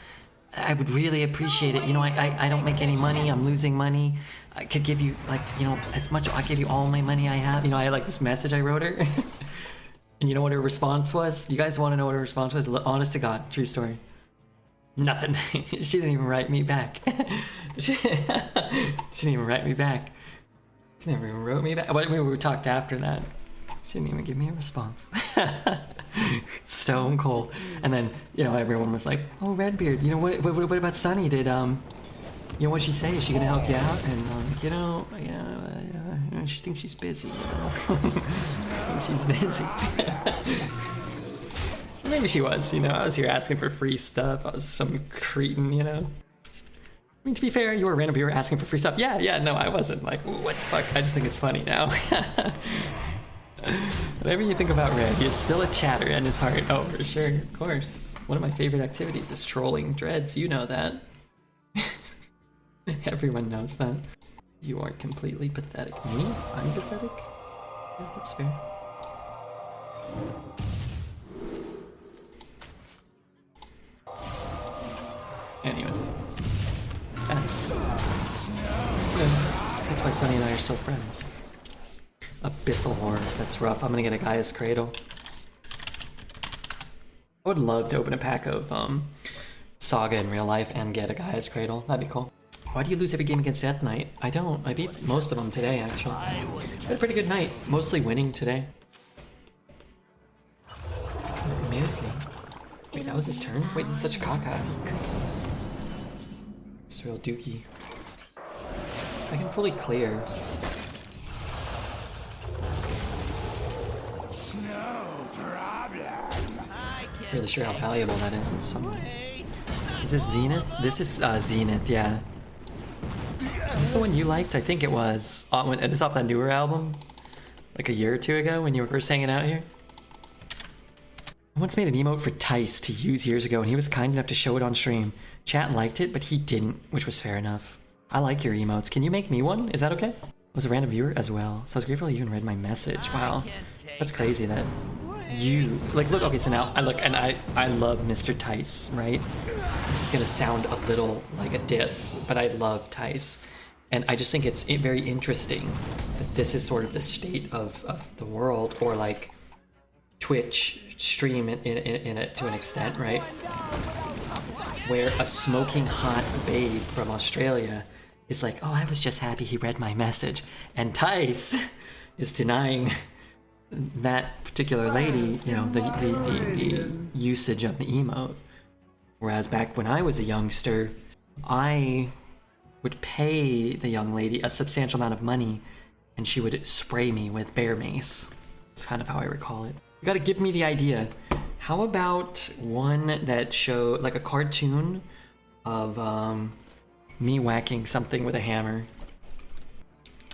I would really appreciate it. You know, I don't make any money. I'm losing money. I could give you like, you know, as much. I'll give you all my money I have. You know, I had like this message I wrote her. And you know what her response was? You guys want to know what her response was? Honest to God, true story. Nothing. She didn't even write me back. She didn't even write me back. She never even wrote me back. Well, we talked after that. She didn't even give me a response. Stone cold. And then, you know, everyone was like, oh, Redbeard, you know, what about Sunny? Did, you know, what'd she say? Is she gonna help you out? And, you know, yeah, she thinks she's busy, you know. She's busy. Maybe she was, you know, I was here asking for free stuff. I was some cretin, you know. I mean, to be fair, you were a random viewer asking for free stuff. Yeah, no, I wasn't like, ooh, what the fuck? I just think it's funny now. Whatever you think about Red, he is still a chatter in his heart. Oh, for sure, of course. One of my favorite activities is trolling Dreads. You know that. Everyone knows that. You are completely pathetic. Me? I'm pathetic? Yeah, that's fair. Anyway. That's why Sunny and I are still friends. Abyssal Horror, that's rough. I'm gonna get a Gaia's Cradle. I would love to open a pack of Saga in real life and get a Gaia's Cradle. That'd be cool. Why do you lose every game against Death Knight? I don't. I beat most of them today, actually. I had a pretty good night. Mostly winning today. Mostly. Wait, that was his turn? Wait, this is such a cockeye. It's real dookie. I can fully clear. Really sure how valuable that is with someone. Is this Zenith? This is Zenith, yeah. Is this the one you liked? I think it was. This is off that newer album, like a year or 2 ago when you were first hanging out here. I once made an emote for Tice to use years ago, and he was kind enough to show it on stream. Chat liked it, but he didn't, which was fair enough. I like your emotes. Can you make me one? Is that okay? I was a random viewer as well, so I was grateful you even read my message. Wow, that's crazy that you like. Look, okay, so now I look, and I love Mr. Tice, right? This is gonna sound a little like a diss, but I love Tice, and I just think it's very interesting that this is sort of the state of the world, or like Twitch stream in it to an extent, right? Where a smoking hot babe from Australia is like, oh, I was just happy he read my message. And Tice is denying that particular lady, you know, the usage of the emote. Whereas back when I was a youngster, I would pay the young lady a substantial amount of money and she would spray me with bear mace. That's kind of how I recall it. You gotta give me the idea. How about one that showed like a cartoon of me whacking something with a hammer?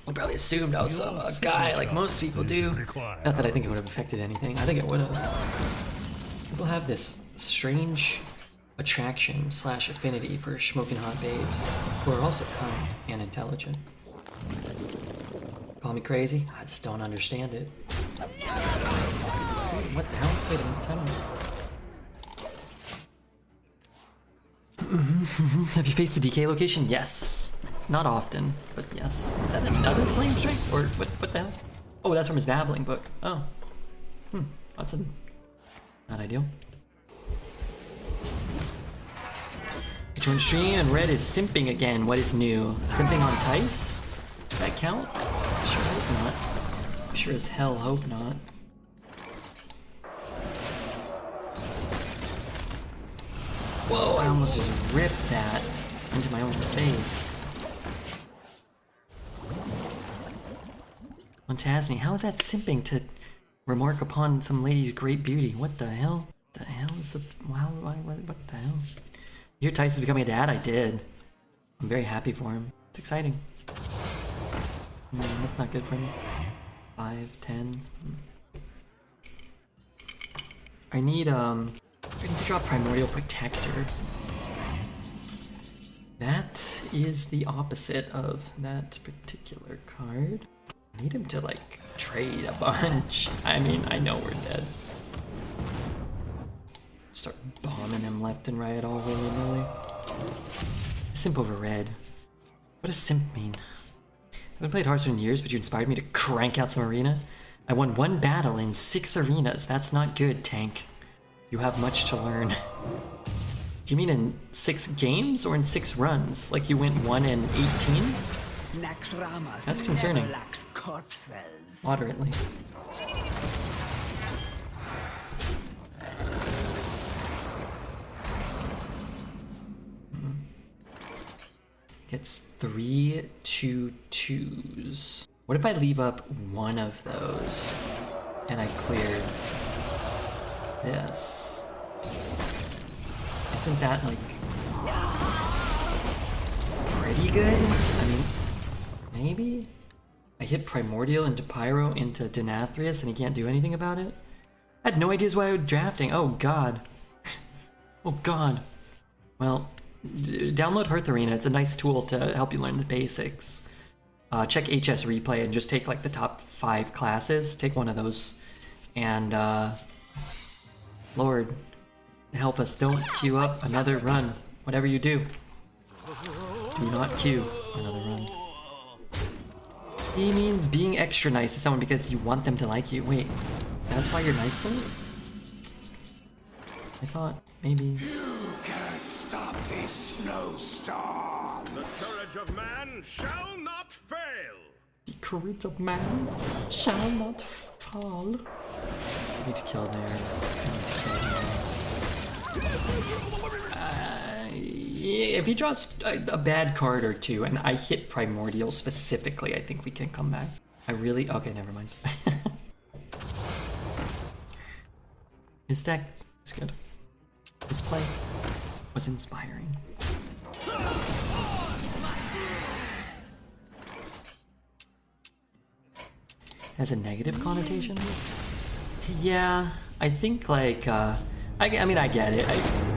I probably assumed I was a guy like most people do. Not that I think it would have affected anything. I think it would have. People have this strange attraction / affinity for smoking hot babes who are also kind and intelligent. Call me crazy? I just don't understand it. What the hell? Wait a minute, time out. Have you faced the DK location? Yes. Not often, but yes. Is that another flame strike? Or what the hell? Oh, that's from his babbling book. Oh. That's not ideal. Join stream and Red is simping again. What is new? Simping on Tice? Does that count? I sure hope not. I sure as hell hope not. Whoa, I almost just ripped that into my own face. Montasny, how is that simping to remark upon some lady's great beauty? What the hell? The hell is the... Wow, what the hell? You hear Tice is becoming a dad? I did. I'm very happy for him. It's exciting. That's not good for me. 5, 10. I need to drop Primordial Protector. That is the opposite of that particular card. I need him to, like, trade a bunch. I mean, I know we're dead. Start bombing him left and right all willy-nilly. Simp over red. What does simp mean? I haven't played Hearthstone in years, but you inspired me to crank out some arena. I won 1 battle in 6 arenas. That's not good, tank. You have much to learn. Do you mean in 6 games or in 6 runs? Like you went 1 in 18? That's concerning. Moderately. Gets 3 2/2s. What if I leave up one of those and I clear this? Isn't that like pretty good? I mean, maybe? I hit Primordial into Pyro into Denathrius and he can't do anything about it? I had no ideas why I was drafting. Oh god. Oh god. Well, download Hearth Arena. It's a nice tool to help you learn the basics. Check HS Replay and just take like the top 5 classes. Take one of those. And Lord, help us. Don't queue up another run. Whatever you do. Do not queue another run. He means being extra nice to someone because you want them to like you. Wait, that's why you're nice to them? I thought maybe... You can't stop this snowstorm. The courage of man shall not fail. The courage of man shall not fall. I need to kill there. I need to kill there. Yeah, if he draws a bad card or two and I hit Primordial specifically, I think we can come back. I really... Okay, never mind. His deck is good. His play was inspiring. Has a negative connotation? Yeah, I think like, I mean, I get it.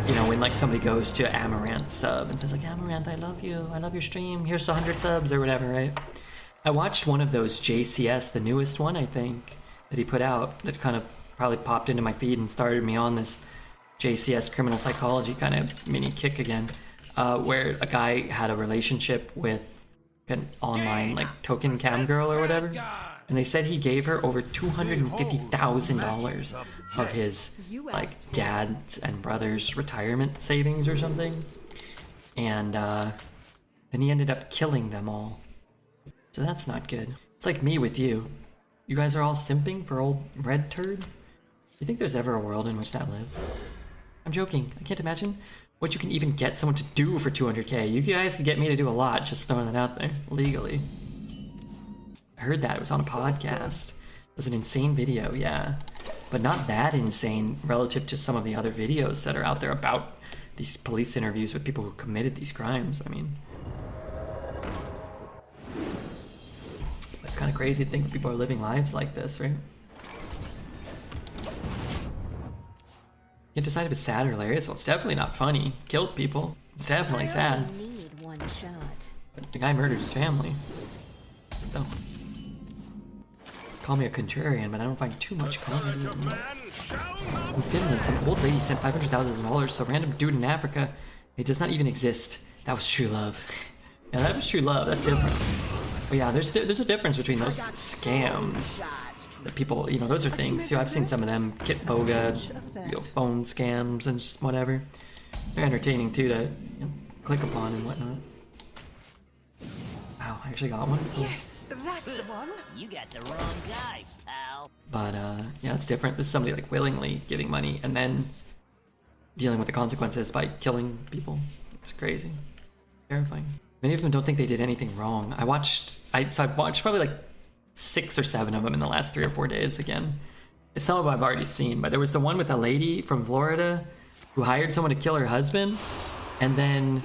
You know, when like somebody goes to Amaranth sub and says like, Amaranth, I love you, I love your stream, here's 100 subs or whatever, right? I watched one of those JCS, the newest one, I think, that he put out, that kind of probably popped into my feed and started me on this JCS criminal psychology kind of mini kick again, where a guy had a relationship with an online like token cam girl or whatever, and they said he gave her over $250,000 of his like dad's and brother's retirement savings or something, and Then he ended up killing them all. So that's not good. It's like me with you. You guys are all simping for old red turd? You think there's ever a world in which that lives? I'm joking. I can't imagine what you can even get someone to do for 200k. You guys could get me to do a lot, just throwing it out there, legally. I heard that, it was on a podcast. It was an insane video, yeah. But not that insane relative to some of the other videos that are out there about these police interviews with people who committed these crimes. I mean, it's kind of crazy to think people are living lives like this, right? You can't decide if it's sad or hilarious. Well, it's definitely not funny. Killed people. It's definitely sad. Need one shot. But the guy murdered his family. So, call me a contrarian, but I don't find too much comedy in it. In Finland, some old lady sent $500,000 to a random dude in Africa. It does not even exist. That was true love. Yeah, that was true love. That's different. But yeah, there's a difference between those scams that people, you know, those are things too. I've seen some of them, Kit Boga, you know, phone scams and just whatever. They're entertaining too to, you know, click upon and whatnot. Wow, I actually got one. Cool. Yes, that's the one. You got the wrong guy, pal. But yeah, it's different. This is somebody like willingly giving money and then dealing with the consequences by killing people. It's crazy, terrifying. Many of them don't think they did anything wrong. I watched probably like 6 or 7 of them in the last 3 or 4 days again. It's some of them I've already seen, but there was the one with a lady from Florida who hired someone to kill her husband, and then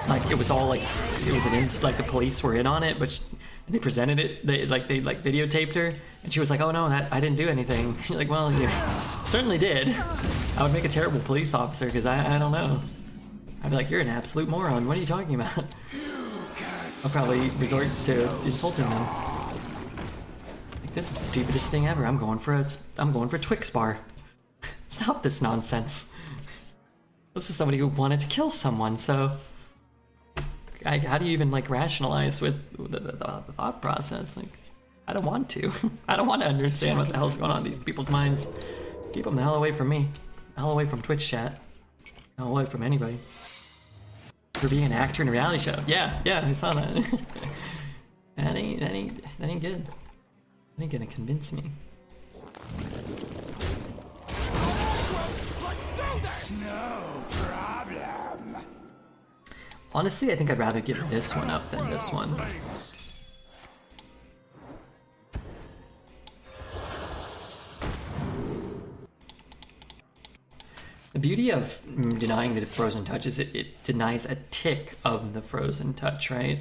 like it was all like it was like the police were in on it, but they presented it. They videotaped her, and she was like, "Oh no, I didn't do anything." You're like, "Well, you certainly did." I would make a terrible police officer because I don't know. I'd be like, "You're an absolute moron. What are you talking about?" I'll probably resort to insulting them. Like, this is the stupidest thing ever. I'm going for Twix bar. Stop this nonsense. This is somebody who wanted to kill someone, so how do you even like rationalize with the thought process? Like, I don't want to. I don't want to understand what the hell's going on in these people's minds. Keep them the hell away from me. The hell away from Twitch chat. The hell away from anybody. For being an actor in a reality show. Yeah, I saw that. that ain't good. That ain't gonna convince me. No problem. Honestly, I think I'd rather give this one up than this one. The beauty of denying the frozen touch is it denies a tick of the frozen touch, right?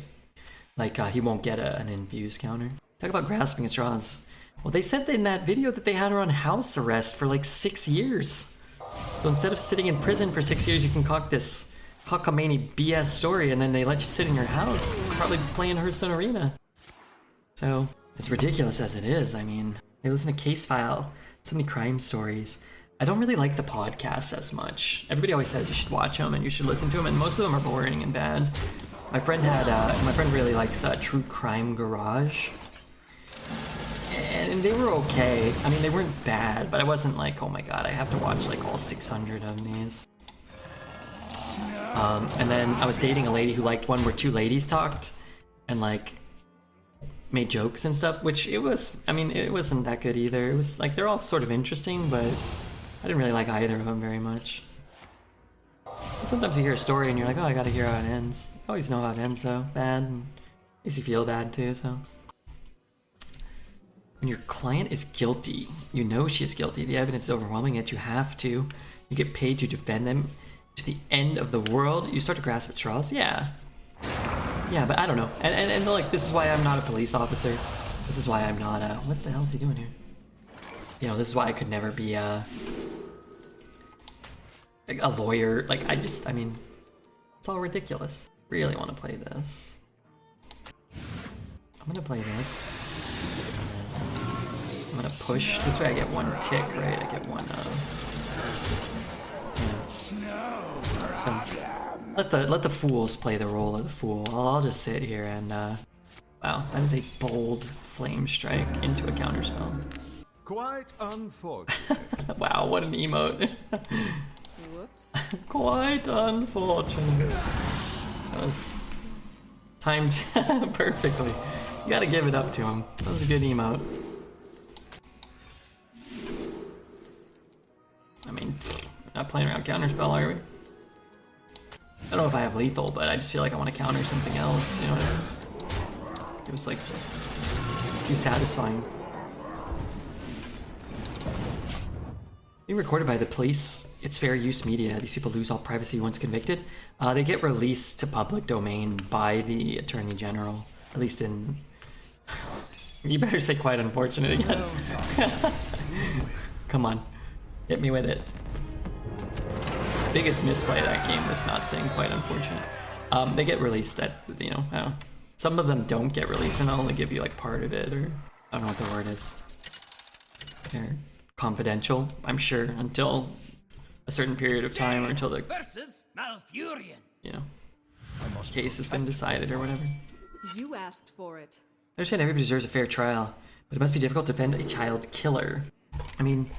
Like he won't get an infuse counter. Talk about grasping at straws. Well, they said in that video that they had her on house arrest for like 6 years. So instead of sitting in prison for 6 years, you concoct this cockamamie BS story, and then they let you sit in your house, probably playing Hearthstone Arena. So, as ridiculous as it is, I mean, I listen to Case File, so many crime stories. I don't really like the podcasts as much. Everybody always says you should watch them and you should listen to them, and most of them are boring and bad. My friend really likes True Crime Garage, and they were okay. I mean, they weren't bad, but I wasn't like, oh my god, I have to watch like all 600 of these. And then I was dating a lady who liked one where 2 ladies talked and like made jokes and stuff, which it wasn't that good either. It was like, they're all sort of interesting, but I didn't really like either of them very much. Sometimes you hear a story and you're like, oh, I gotta hear how it ends. You always know how it ends though, bad, and makes you feel bad too, so. When your client is guilty, you know she is guilty, the evidence is overwhelming, yet you have to. You get paid to defend them to the end of the world. You start to grasp at straws? Yeah, but I don't know. And like, this is why I'm not a police officer. This is why I'm not what the hell is he doing here? You know, this is why I could never be a lawyer. Like, I mean, it's all ridiculous. Really want to play this. I'm gonna play this. I'm gonna push. This way I get 1 tick, right? I get 1, So, let the fools play the role of the fool. I'll just sit here and, wow, that is a bold flame strike into a counterspell. Quite unfortunate. Wow, what an emote. Whoops. Quite unfortunate. That was timed perfectly. You gotta give it up to him. That was a good emote. I mean, we're not playing around counterspell, are we? I don't know if I have lethal, but I just feel like I want to counter something else, you know what I mean? It was like too satisfying. Being recorded by the police, it's fair use media. These people lose all privacy once convicted. They get released to public domain by the Attorney General, at least in... You better say quite unfortunate again. Come on, hit me with it. Biggest misplay of that game was not saying quite unfortunate. They get released at, you know, I don't know. Some of them don't get released and I'll only give you like part of it, or I don't know what the word is. They're confidential, I'm sure, until a certain period of time or until the Versus Malfurion. you know, case has been decided or whatever. You asked for it. I understand everybody deserves a fair trial, but it must be difficult to defend a child killer. I mean,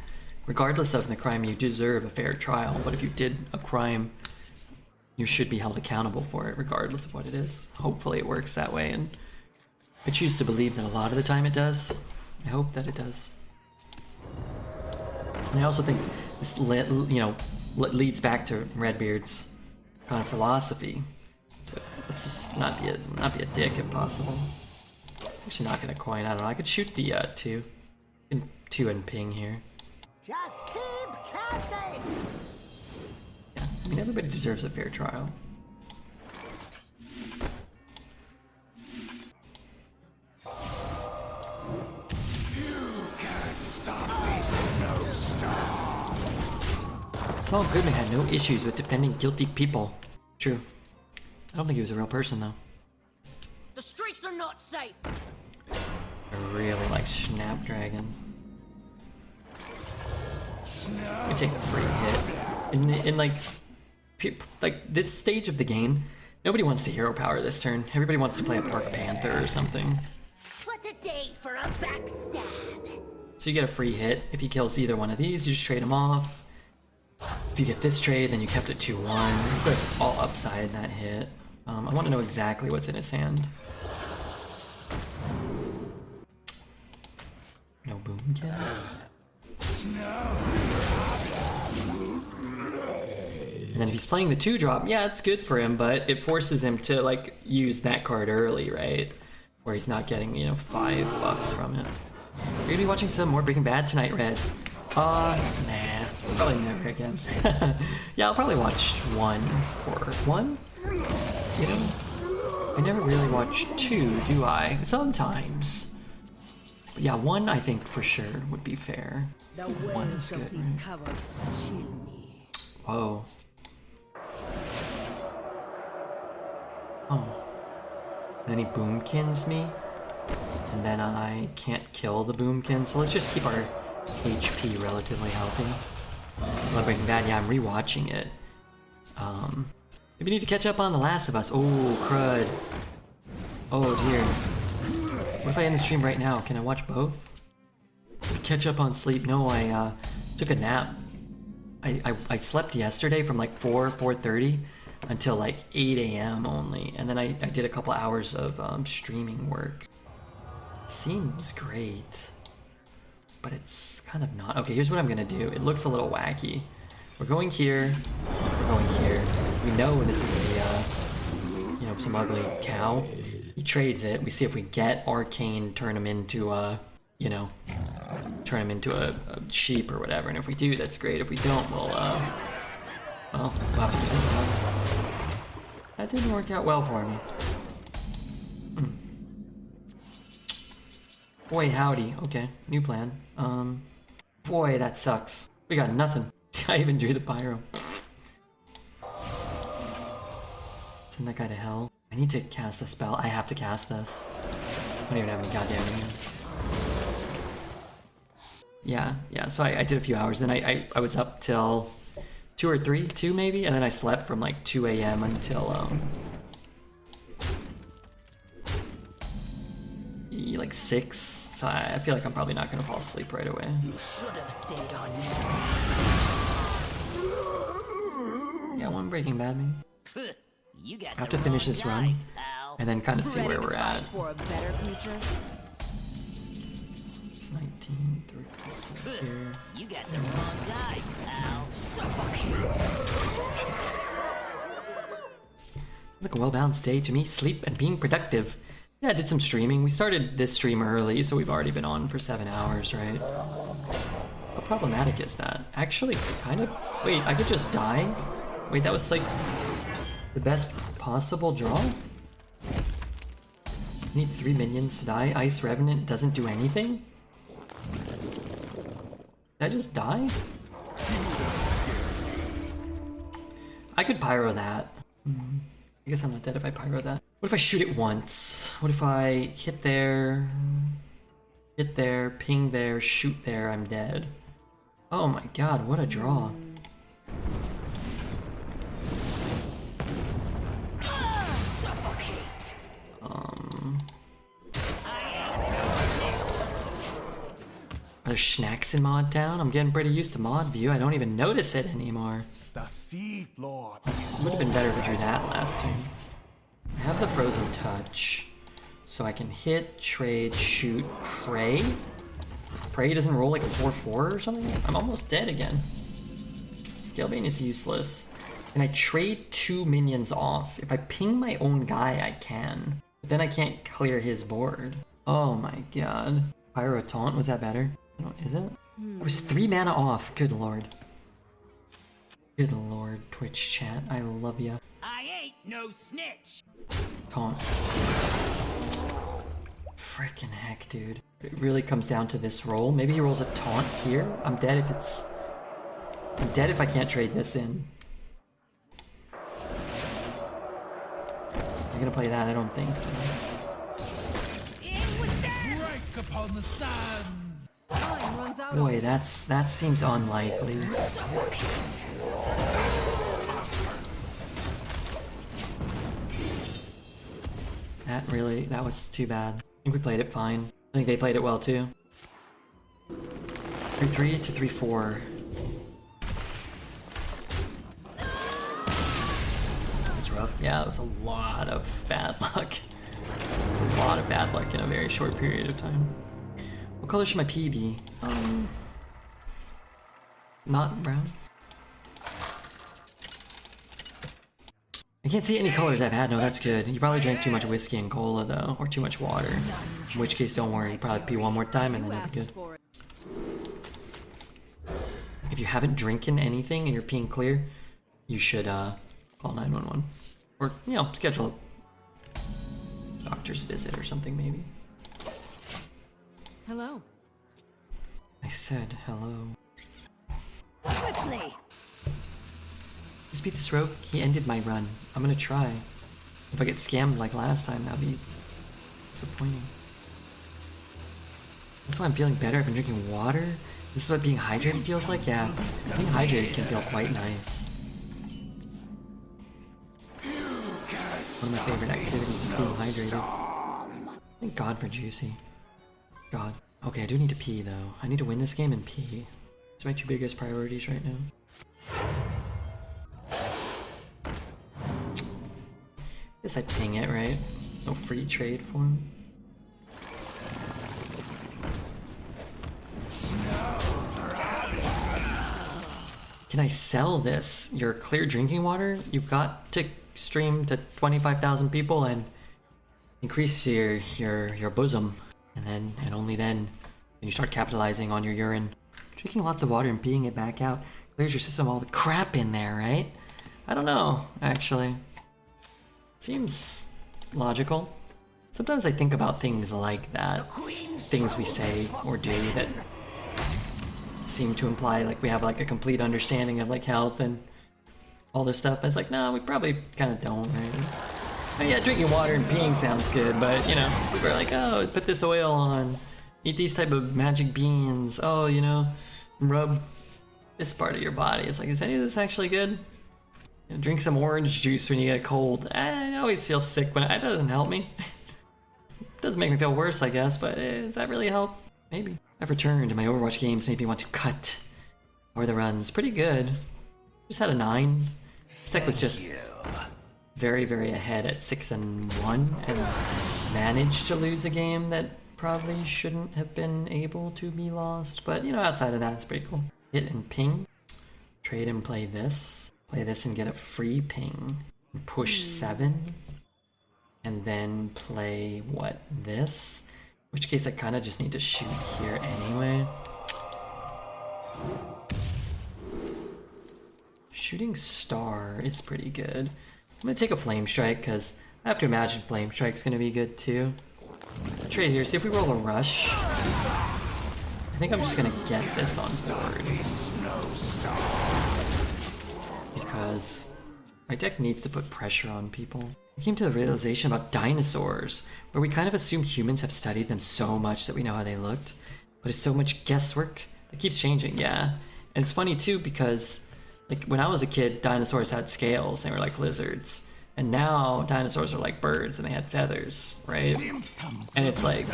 regardless of the crime, you deserve a fair trial, but if you did a crime, you should be held accountable for it, regardless of what it is. Hopefully it works that way, and I choose to believe that a lot of the time it does. I hope that it does. And I also think this, leads back to Redbeard's kind of philosophy. So let's just not be a dick if possible. Actually, not gonna coin. I don't know. I could shoot the 2 and ping here. Just keep casting. Yeah, I mean everybody deserves a fair trial. Saul Goodman had no issues with defending guilty people. True. I don't think he was a real person though. The streets are not safe. I really like Snapdragon. We take the free hit. In like this stage of the game, nobody wants to hero power this turn. Everybody wants to play a Park Panther or something. What a day for a backstab. So you get a free hit. If he kills either one of these, you just trade him off. If you get this trade, then you kept it 2-1. It's like all upside in that hit. I want to know exactly what's in his hand. No boomkin. And then if he's playing the 2-drop, yeah, it's good for him, but it forces him to like use that card early, right? Where he's not getting, 5 buffs from it. You're gonna be watching some more Breaking Bad tonight, Red. Nah, probably never again. Yeah, I'll probably watch 1 or 1. I never really watch 2, do I? Sometimes. But yeah, 1 I think for sure would be fair. The 1 is wails good. of these caverns chill me. Whoa. Oh. And then he boomkins me. And then I can't kill the boomkin, so let's just keep our HP relatively healthy. Love Breaking Bad, yeah, I'm rewatching it. Maybe need to catch up on The Last of Us. Oh, crud. Oh dear. What if I end the stream right now? Can I watch both? Catch up on sleep? No, I took a nap. I slept yesterday from like 4:30 until like 8 a.m. only, and then I did a couple hours of streaming work. Seems great, but it's kind of not. Okay, here's what I'm gonna do. It looks a little wacky. We're going here. We're going here. We know this is the some ugly cow. He trades it. We see if we get Arcane, turn him into a sheep or whatever. And if we do, that's great. If we don't, we'll have to do something else. That didn't work out well for me. Boy, howdy. Okay, new plan. Boy, that sucks. We got nothing. I even drew the pyro. Send that guy to hell. I need to cast a spell. I have to cast this. I don't even have any goddamn minions. Yeah, so I did a few hours, then I was up till 2 or 3, 2 maybe, and then I slept from like 2 a.m. until like 6, so I feel like I'm probably not gonna fall asleep right away. You should have stayed on. Yeah, one Breaking Bad, maybe. You got I have the to finish wrong this guy, run pal. and then kind of see Ready where to we're fight at. for a better future? It's 19, 3 plus right here. You got the wrong guy, pal. It's like a well-balanced day to me, sleep and being productive. Yeah, I did some streaming. We started this stream early, so we've already been on for 7 hours, right? How problematic is that? Actually, kind of. Wait, I could just die? Wait, that was like the best possible draw? Need 3 minions to die. Ice Revenant doesn't do anything? Did I just die? I could pyro that. I guess I'm not dead if I pyro that. What if I shoot it once? What if I hit there, ping there, shoot there, I'm dead. Oh my god, what a draw. Are there snacks in Mod Town? I'm getting pretty used to Mod View. I don't even notice it anymore. The Sea Lord. Would have been better if I drew that last turn. I have the Frozen Touch, so I can hit, trade, shoot, pray. Pray doesn't roll like a 4/4 or something? I'm almost dead again. Scalebane is useless. And I trade 2 minions off. If I ping my own guy, I can. But then I can't clear his board. Oh my god. Pyro Taunt, was that better? No, is it? I was 3 mana off. Good lord. Good lord, Twitch chat. I love ya. I ain't no snitch. Taunt. Frickin' heck, dude. It really comes down to this roll. Maybe he rolls a taunt here. I'm dead if it's... I'm dead if I can't trade this in. I'm gonna play that, I don't think so. Break upon the sands. Time runs out. Boy, that seems unlikely. That was too bad. I think we played it fine. I think they played it well too. 3-3 to 3-4. That's rough. Yeah, it was a lot of bad luck. It's a lot of bad luck in a very short period of time. What color should my pea be? Not brown. I can't see any colors I've had. No, that's good. You probably drank too much whiskey and cola though, or too much water. In which case, don't worry. You probably pee one more time and then you'll be good. For it. If you haven't drinking anything and you're peeing clear, you should call 911 or schedule a doctor's visit or something maybe. Hello. I said hello. Quickly. Just beat this rogue. He ended my run. I'm gonna try. If I get scammed like last time, that'd be disappointing. That's why I'm feeling better. I've been drinking water. This is what being hydrated feels like? Yeah. Being hydrated can feel quite nice. One of my favorite activities is being hydrated. Thank God for Juicy. God. Okay, I do need to pee though. I need to win this game and pee. It's my 2 biggest priorities right now. Guess I'd ping it, right? No free trade for him. Can I sell this? Your clear drinking water? You've got to stream to 25,000 people and increase your bosom. And only then you start capitalizing on your urine. Drinking lots of water and peeing it back out clears your system all the crap in there, right? I don't know, actually. Seems logical. Sometimes I think about things like that. Things we say or do that seem to imply like we have like a complete understanding of like health and all this stuff. It's like, no, we probably kind of don't, right? Oh, yeah, drinking water and peeing sounds good, but people are like, oh, put this oil on, eat these type of magic beans, oh, rub this part of your body. It's like, is any of this actually good? Drink some orange juice when you get a cold. I always feel sick when it doesn't help me. It doesn't make me feel worse, I guess, but does that really help? Maybe. I've returned. My Overwatch games made me want to cut. Or the runs. Pretty good. Just had a 9. This deck was just very, very ahead at 6-1 and managed to lose a game that probably shouldn't have been able to be lost. But, you know, outside of that, it's pretty cool. Hit and ping. Trade and play this. Play this and get a free ping. Push 7. And then play, what, this? In which case I kind of just need to shoot here anyway. Shooting star is pretty good. I'm gonna take a flame strike because I have to imagine flame strike's gonna be good too. Trade here, see if we roll a rush. I think I'm just gonna get this on board. Because my deck needs to put pressure on people. I came to the realization about dinosaurs, where we kind of assume humans have studied them so much that we know how they looked. But it's so much guesswork. It keeps changing, yeah. And it's funny too because like when I was a kid, dinosaurs had scales, they were like lizards. And now dinosaurs are like birds and they had feathers, right? And it's like,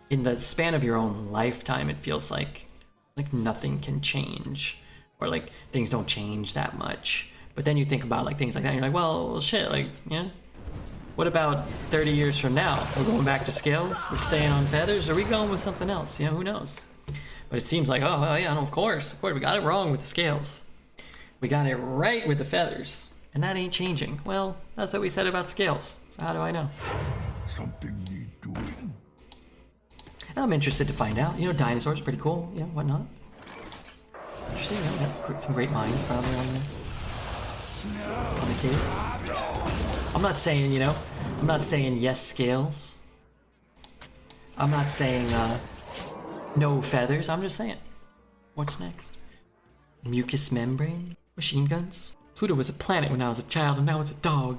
in the span of your own lifetime, it feels like nothing can change. Or like things don't change that much. But then you think about like things like that and you're like, well, shit, like, yeah. What about 30 years from now? We're going back to scales? We're staying on feathers? Or are we going with something else? You know, who knows? But it seems like, oh, well, yeah, no, of course, we got it wrong with the scales. We got it right with the feathers. And that ain't changing. Well, that's what we said about scales. So how do I know? Something need doing. I'm interested to find out. You know, dinosaurs, pretty cool. Yeah, whatnot. Interesting, you know, got some great minds probably on the case. I'm not saying, you know, I'm not saying yes scales. I'm not saying no feathers. I'm just saying. What's next? Mucous membrane? Machine guns? Pluto was a planet when I was a child and now it's a dog.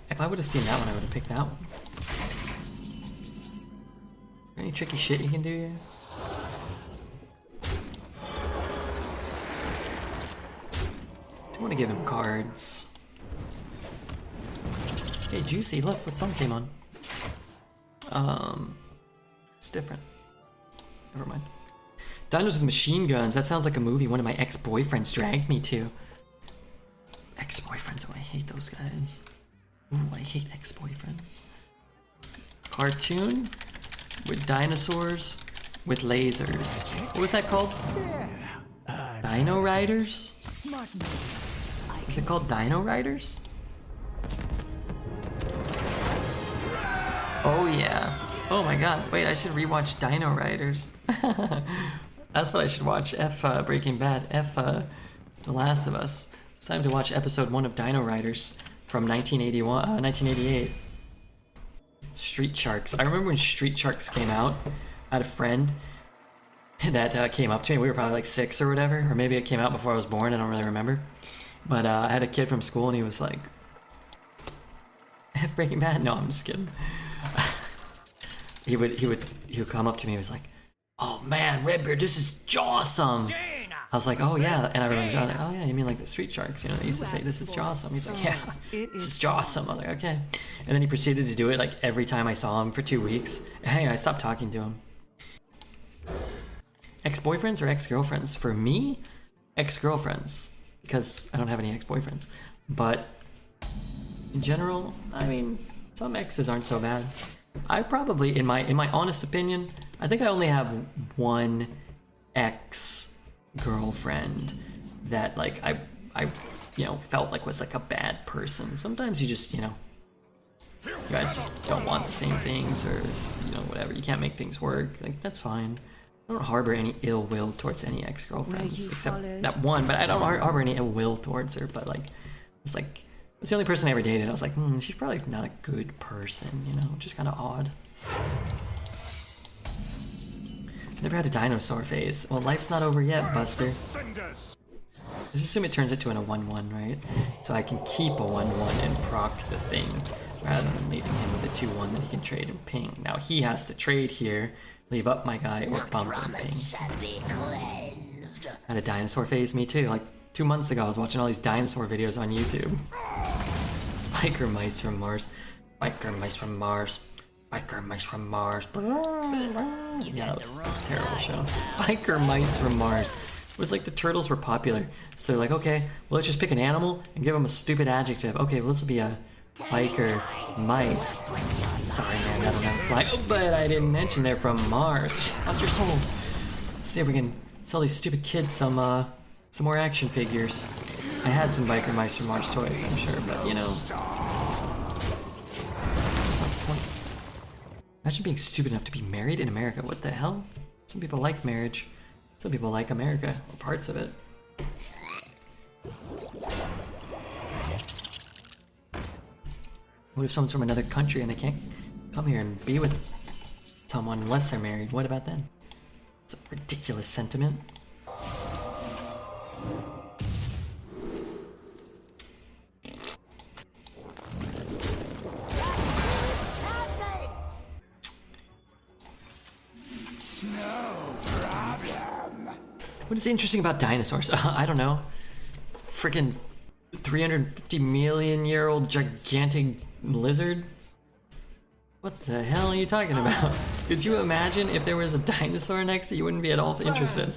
If I would have seen that one, I would have picked that one. Any tricky shit you can do here? I want to give him cards. Hey, Juicy, look what song came on. It's different. Never mind. Dinos with machine guns. That sounds like a movie one of my ex-boyfriends dragged me to. Ex-boyfriends, oh, I hate those guys. Ooh, I hate ex-boyfriends. Cartoon with dinosaurs with lasers. What was that called? Dino Riders? Is it called Dino Riders? Oh yeah. Oh my god. Wait, I should rewatch Dino Riders. That's what I should watch. F Breaking Bad. F The Last of Us. It's time to watch episode 1 of Dino Riders from 1988. Street Sharks. I remember when Street Sharks came out. I had a friend that came up to me. We were probably like 6 or whatever, or maybe it came out before I was born. I don't really remember. But I had a kid from school, and he was like, "F Breaking Bad." No, I'm just kidding. he would come up to me. He was like, "Oh man, Redbeard, this is jawsome." I was like, "Oh yeah," and I remember, I was like, "Oh yeah, you mean like the Street Sharks? You know, they used to say this is jawsome." He's like, "Yeah, this is jawsome." I was like, "Okay," and then he proceeded to do it like every time I saw him for 2 weeks. Hey, I stopped talking to him. Ex-boyfriends or ex-girlfriends? For me, ex-girlfriends, because I don't have any ex-boyfriends. But in general, I mean, some exes aren't so bad. I probably, in my honest opinion, I think I only have one ex-girlfriend that like I you know felt like was like a bad person. Sometimes you just, you know, you guys just don't want the same things, or you know, whatever. You can't make things work. Like that's fine. I don't harbor any ill will towards any ex-girlfriends except that one, but I don't harbor any ill will towards her. But like, it's like it was the only person I ever dated. I was like, she's probably not a good person, you know, just kind of odd. Never had a dinosaur phase. Well, life's not over yet, Buster. Let's assume it turns it to a 1/1, right? So I can keep a 1/1 and proc the thing, rather than leaving him with a 2/1 that he can trade and ping. Now he has to trade here, leave up my guy, or bump and ping. Had a dinosaur phase, me too. Like 2 months ago, I was watching all these dinosaur videos on YouTube. Biker mice from Mars. Biker mice from Mars. Biker mice from Mars. Yeah, that was a terrible show. Biker mice from Mars. It was like the turtles were popular. So they're like, okay, well, let's just pick an animal and give them a stupid adjective. Okay, well, this will be a biker mice. Sorry, man, I don't have a fly. Oh, but I didn't mention they're from Mars. Watch your soul. Let's see if we can sell these stupid kids some more action figures. I had some biker mice from Mars toys, I'm sure, but you know. That's not the point. Imagine being stupid enough to be married in America. What the hell? Some people like marriage. Some people like America, or parts of it. What if someone's from another country and they can't come here and be with someone unless they're married? What about then? It's a ridiculous sentiment. What is interesting about dinosaurs? I don't know. Freaking 350 million year old gigantic lizard? What the hell are you talking about? Could you imagine if there was a dinosaur next to you? You wouldn't be at all interested.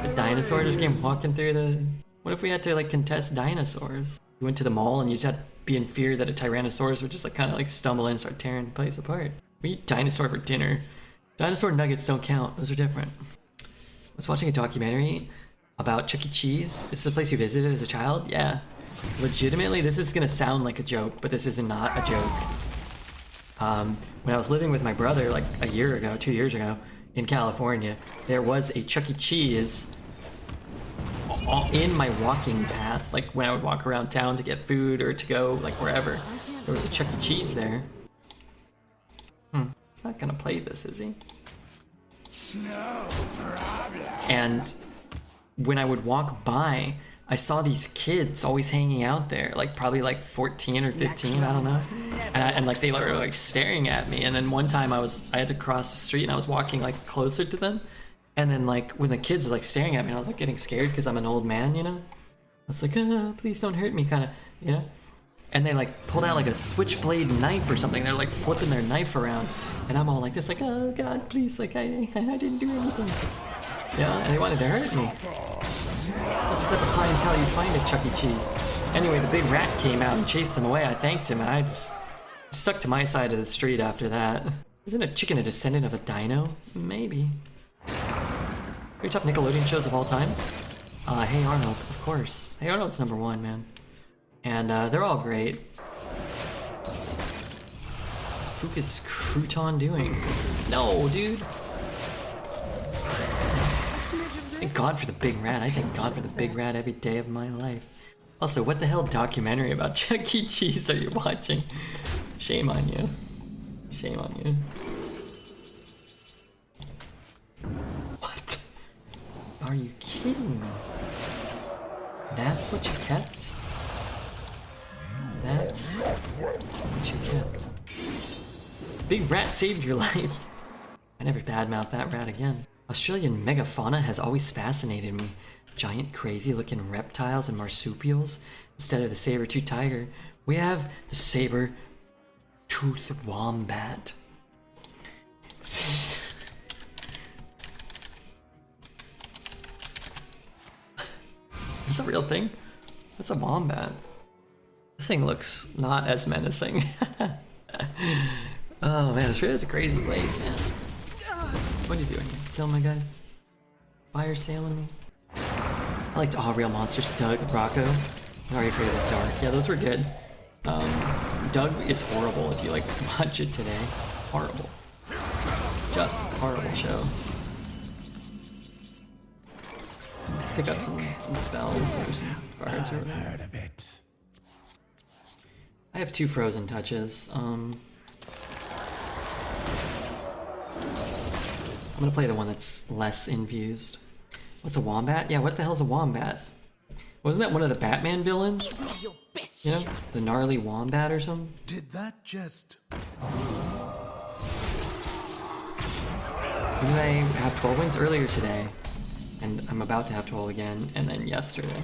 The dinosaur just came walking through the... What if we had to like contest dinosaurs? You went to the mall and you just had to be in fear that a Tyrannosaurus would just like kind of like stumble in and start tearing the place apart. We eat dinosaur for dinner. Dinosaur nuggets don't count. Those are different. I was watching a documentary about Chuck E. Cheese. This is a place you visited as a child? Yeah. Legitimately, this is gonna sound like a joke, but this is not a joke. When I was living with my brother like a year ago, 2 years ago, in California, there was a Chuck E. Cheese in my walking path. Like when I would walk around town to get food or to go like wherever, there was a Chuck E. Cheese there. He's not gonna play this, is he? And when I would walk by, I saw these kids always hanging out there, like probably like 14 or 15, I don't know. And like they were like staring at me. And then one time I had to cross the street and I was walking like closer to them. And then like when the kids were like staring at me, I was like getting scared because I'm an old man, you know? I was like, please don't hurt me, kind of, you know? And they like pulled out like a switchblade knife or something. They're like flipping their knife around. And I'm all like this, like, oh God, please, like I didn't do anything. Yeah, and they wanted to hurt me. That's the type of clientele you find at Chuck E. Cheese. Anyway, the big rat came out and chased them away. I thanked him, and I just stuck to my side of the street after that. Isn't a chicken a descendant of a dino? Maybe. Your top Nickelodeon shows of all time? Hey Arnold, of course. Hey Arnold's #1, man. And they're all great. What is Crouton doing? No, dude. Thank God for the big rat. I thank God for the big rat every day of my life. Also, what the hell documentary about Chuck E. Cheese are you watching? Shame on you. Shame on you. What? Are you kidding me? That's what you kept? That's what you kept. Big rat saved your life. I never badmouth that rat again. Australian megafauna has always fascinated me. Giant crazy looking reptiles and marsupials. Instead of the saber-toothed tiger, we have the saber-toothed wombat. Is a real thing? That's a wombat. This thing looks not as menacing. Oh man, Australia's a crazy place, man. What are you doing here? Killing my guys? Fire sailing me? I liked All Real Monsters, Doug, Rocco. Are you afraid of the dark? Yeah, those were good. Doug is horrible if you like watch it today. Horrible. Just horrible show. Let's pick up some spells or some cards or whatever. Heard of it. I have 2 frozen touches. I'm gonna play the one that's less infused. What's a wombat? Yeah, what the hell's a wombat? Wasn't that one of the Batman villains? You know, the gnarly wombat or something? Did that just... Didn't I have 12 wins earlier today? And I'm about to have 12 again, and then yesterday.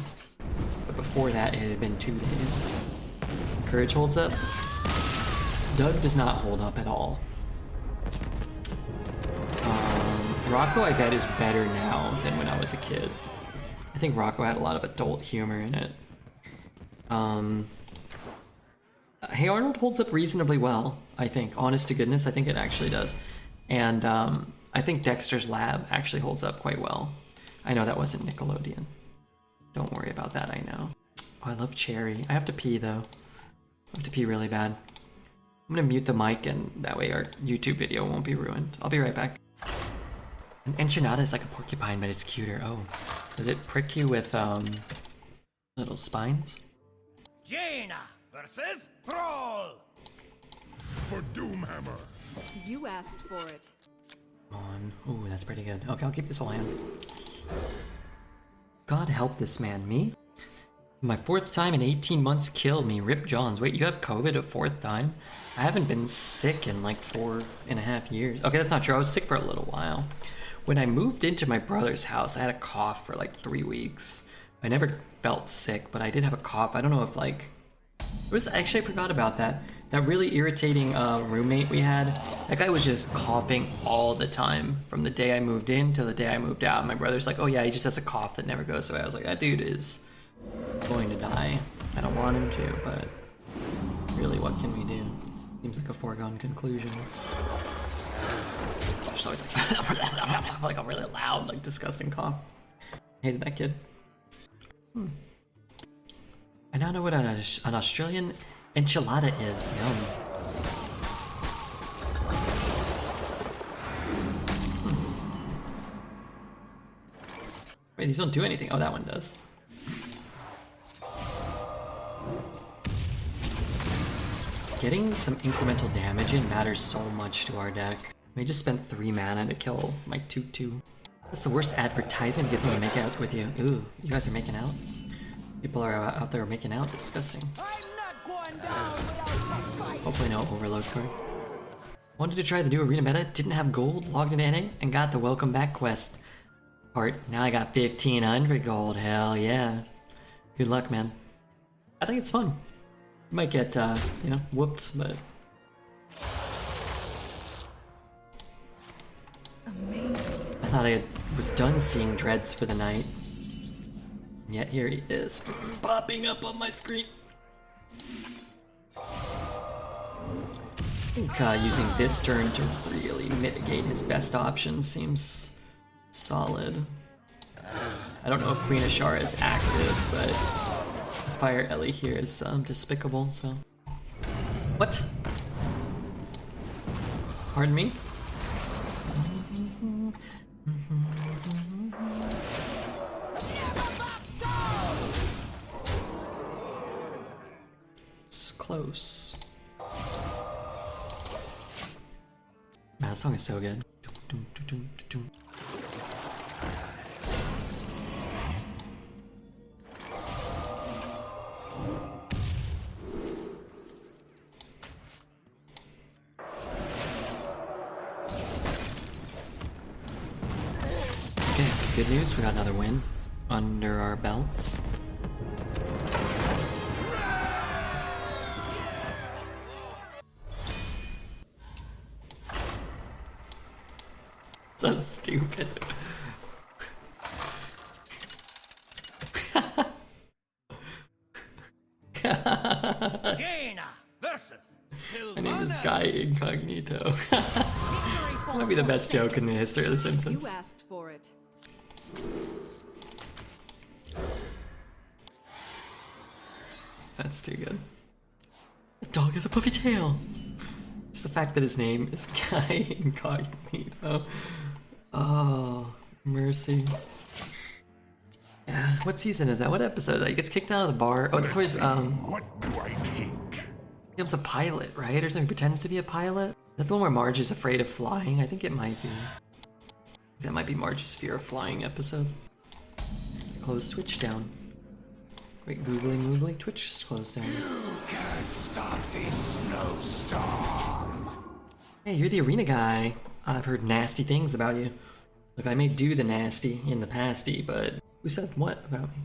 But before that, it had been 2 days. Courage holds up. Doug does not hold up at all. Rocco, I bet, is better now than when I was a kid. I think Rocco had a lot of adult humor in it. Hey Arnold holds up reasonably well, I think. Honest to goodness, I think it actually does. And I think Dexter's Lab actually holds up quite well. I know that wasn't Nickelodeon. Don't worry about that, I know. Oh, I love Cherry. I have to pee, though. I have to pee really bad. I'm gonna mute the mic, and that way our YouTube video won't be ruined. I'll be right back. An enchilada is like a porcupine, but it's cuter. Oh. Does it prick you with, little spines? Jaina versus Thrall. For Doomhammer. You asked for it. Come on. Ooh, that's pretty good. Okay, I'll keep this whole hand. God help this man. Me? My 4th time in 18 months, kill me. Rip Johns. Wait, you have COVID a 4th time? I haven't been sick in like 4.5 years. Okay, that's not true. I was sick for a little while. When I moved into my brother's house, I had a cough for like 3 weeks. I never felt sick, but I did have a cough. I don't know if like... Actually, I forgot about that. That really irritating roommate we had. That guy was just coughing all the time from the day I moved in till the day I moved out. My brother's like, oh yeah, he just has a cough that never goes away. I was like, that dude is going to die. I don't want him to, but really, what can we do? Seems like a foregone conclusion. Just always like a really loud, like disgusting cough. Hated that kid. I now know what an Australian enchilada is. Yum. Wait, these don't do anything. Oh, that one does. Getting some incremental damage in matters so much to our deck. I just spent 3 mana to kill my 2/2. That's the worst advertisement to get someone to make out with you. Ooh, you guys are making out? People are out there making out? Disgusting. Hopefully no overload card. Wanted to try the new arena meta, didn't have gold, logged into NA, and got the welcome back quest part. Now I got 1,500 gold, hell yeah. Good luck, man. I think it's fun. You might get, you know, whooped, but... Amazing. I thought I was done seeing Dreads for the night. And yet here he is, popping up on my screen. I think using this turn to really mitigate his best option seems solid. I don't know if Queen Ashara is active, but Fire Ellie here is despicable, so... What? Pardon me? It's close. Man, that song is so good. Okay, good news, we got another win under our belts. So stupid. Jaina versus My name is Sylvanas. Guy Incognito. Might be the best joke in the history of The Simpsons. You asked for it. That's too good. The dog has a puffy tail. Just the fact that his name is Guy Incognito. Oh, mercy. Yeah, what season is that? What episode? He gets kicked out of the bar. Oh, that's where he's, What do I take? becomes a pilot, right? Or something, pretends to be a pilot? Is that the one where Marge is afraid of flying? I think it might be. That might be Marge's fear of flying episode. Close Twitch down. Wait, googly. Twitch is closed down. Can't stop this snowstorm. Hey, you're the arena guy. I've heard nasty things about you. Look, I may do the nasty in the pasty, but who said what about me?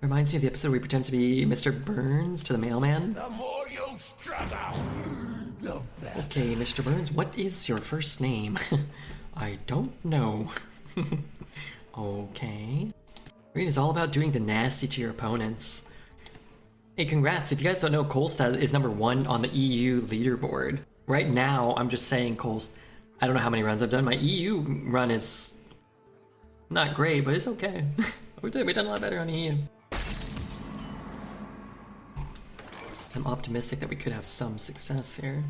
Reminds me of the episode where he pretends to be Mr. Burns to the mailman. The more you struggle, the better. Okay, Mr. Burns, what is your first name? I don't know. Okay. Green is all about doing the nasty to your opponents. Hey, congrats. If you guys don't know, Colstad is #1 on the EU leaderboard. Right now, I'm just saying Colst. I don't know how many runs I've done. My EU run is not great, but it's okay. We've done a lot better on EU. I'm optimistic that we could have some success here.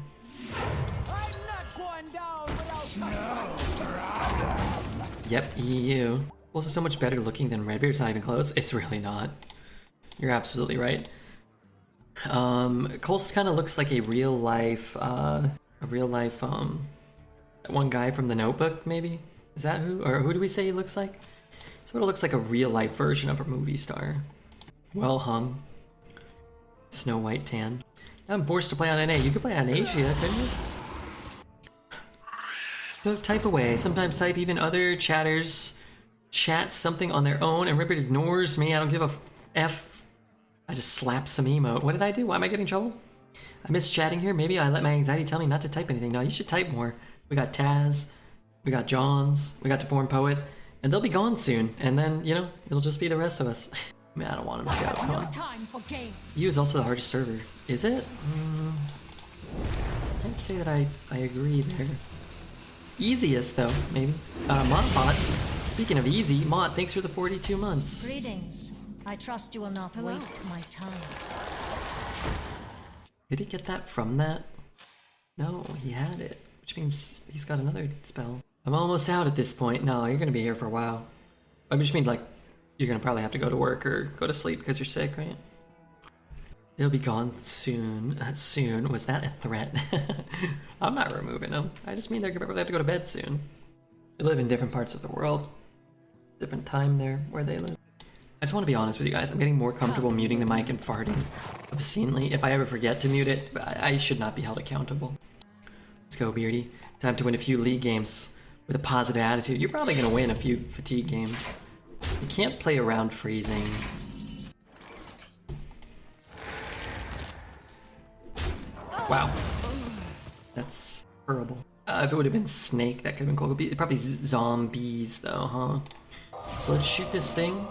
Yep, EU. Also so much better looking than Redbeard. It's not even close. It's really not. You're absolutely right. Colst kind of looks like a real life, that one guy from The Notebook, maybe? Is that who? Or who do we say he looks like? Sort of looks like a real life version of a movie star. Well hung. Snow White tan. Now I'm forced to play on NA. You could play on Asia, couldn't you? So type away. Sometimes type even other chatters chat something on their own and Ripper ignores me. I don't give a F. I just slap some emote. What did I do? Why am I getting in trouble? I miss chatting here. Maybe I let my anxiety tell me not to type anything. No, you should type more. We got Taz. We got Johns. We got Deformed Poet. And they'll be gone soon. And then, you know, it'll just be the rest of us. I mean, I don't want them to go. Come on. EU is also the hardest server. Is it? I can't say that I agree there. Easiest, though, maybe. Montbot. Speaking of easy, Mont, thanks for the 42 months. Greetings. I trust you will not waste my time. Did he get that from that? No, he had it, which means he's got another spell. I'm almost out at this point. No, you're gonna be here for a while. I just mean, like, you're gonna probably have to go to work or go to sleep because you're sick, right? They'll be gone soon. Soon? Was that a threat? I'm not removing them. I just mean they're gonna probably have to go to bed soon. They live in different parts of the world. Different time there where they live. I just want to be honest with you guys. I'm getting more comfortable muting the mic and farting obscenely. If I ever forget to mute it, I should not be held accountable. Let's go, Beardy. Time to win a few league games with a positive attitude. You're probably gonna win a few fatigue games. You can't play around freezing. Wow. That's horrible. If it would have been Snake, that could have been cool. It'd probably zombies, though, huh? So let's shoot this thing.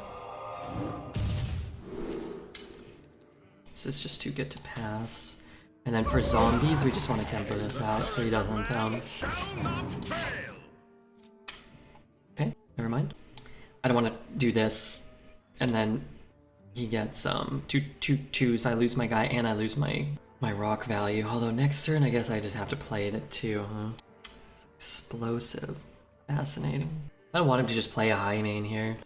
This is just too good to pass. And then for zombies, we just want to temper this out so he doesn't, Okay, never mind. I don't want to do this, and then he gets, two twos. I lose my guy, and I lose my rock value. Although next turn, I guess I just have to play the 2, huh? Explosive. Fascinating. I don't want him to just play a high main here.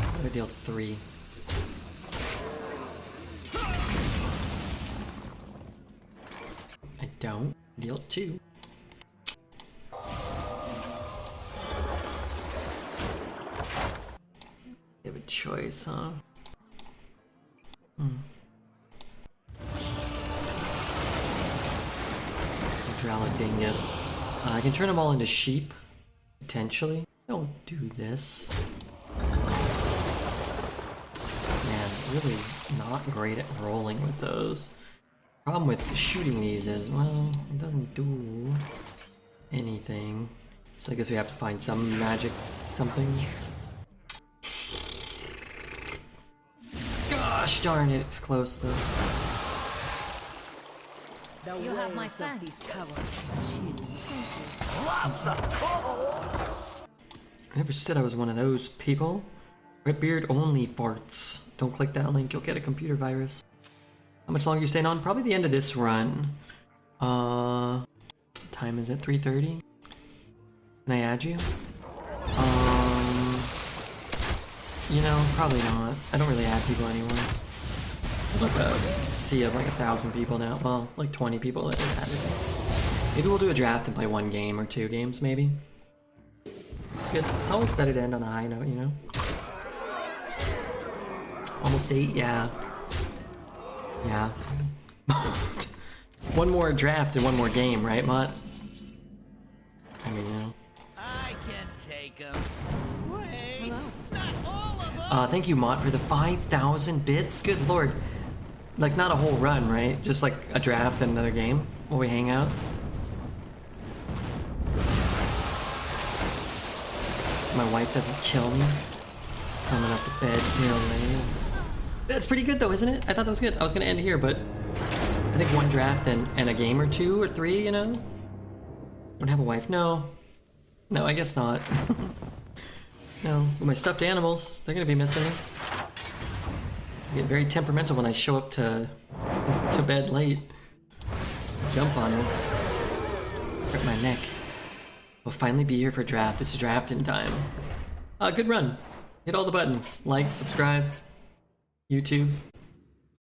I'm gonna deal 3. I don't. Deal 2. You have a choice, huh? Dralodingus. I can turn them all into sheep, potentially. Don't do this. Man, really not great at rolling with those. Problem with shooting these is, well, it doesn't do anything. So I guess we have to find some magic something. Gosh darn it, it's close though. You have my thanks. These caverns chill me. I never said I was one of those people. Redbeard only farts. Don't click that link, you'll get a computer virus. How much longer are you staying on? Probably the end of this run. What time is it? 3:30? Can I add you? You know, probably not. I don't really add people anymore. Like a sea of like 1,000 people now. Well, like 20 people that have added me. Maybe we'll do a draft and play 1 game or 2 games, maybe. It's good. It's always better to end on a high note, you know? Almost 8, yeah. Yeah. One more draft and one more game, right, Mott? I mean, you know. I can take them. Wait, Hello. not all of them. Thank you, Mott, for the 5,000 bits. Good lord. Like, not a whole run, right? Just like a draft and another game while we hang out. So my wife doesn't kill me. Coming up to bed real late. That's pretty good though, isn't it? I thought that was good. I was gonna end here, but I think one draft and a game or two or three, you know? Don't have a wife. No. No, I guess not. No. With my stuffed animals, they're gonna be missing me. I get very temperamental when I show up to bed late. Jump on me. Hurt my neck. We'll finally be here for draft. It's drafting time. Good run. Hit all the buttons. Like, subscribe, YouTube.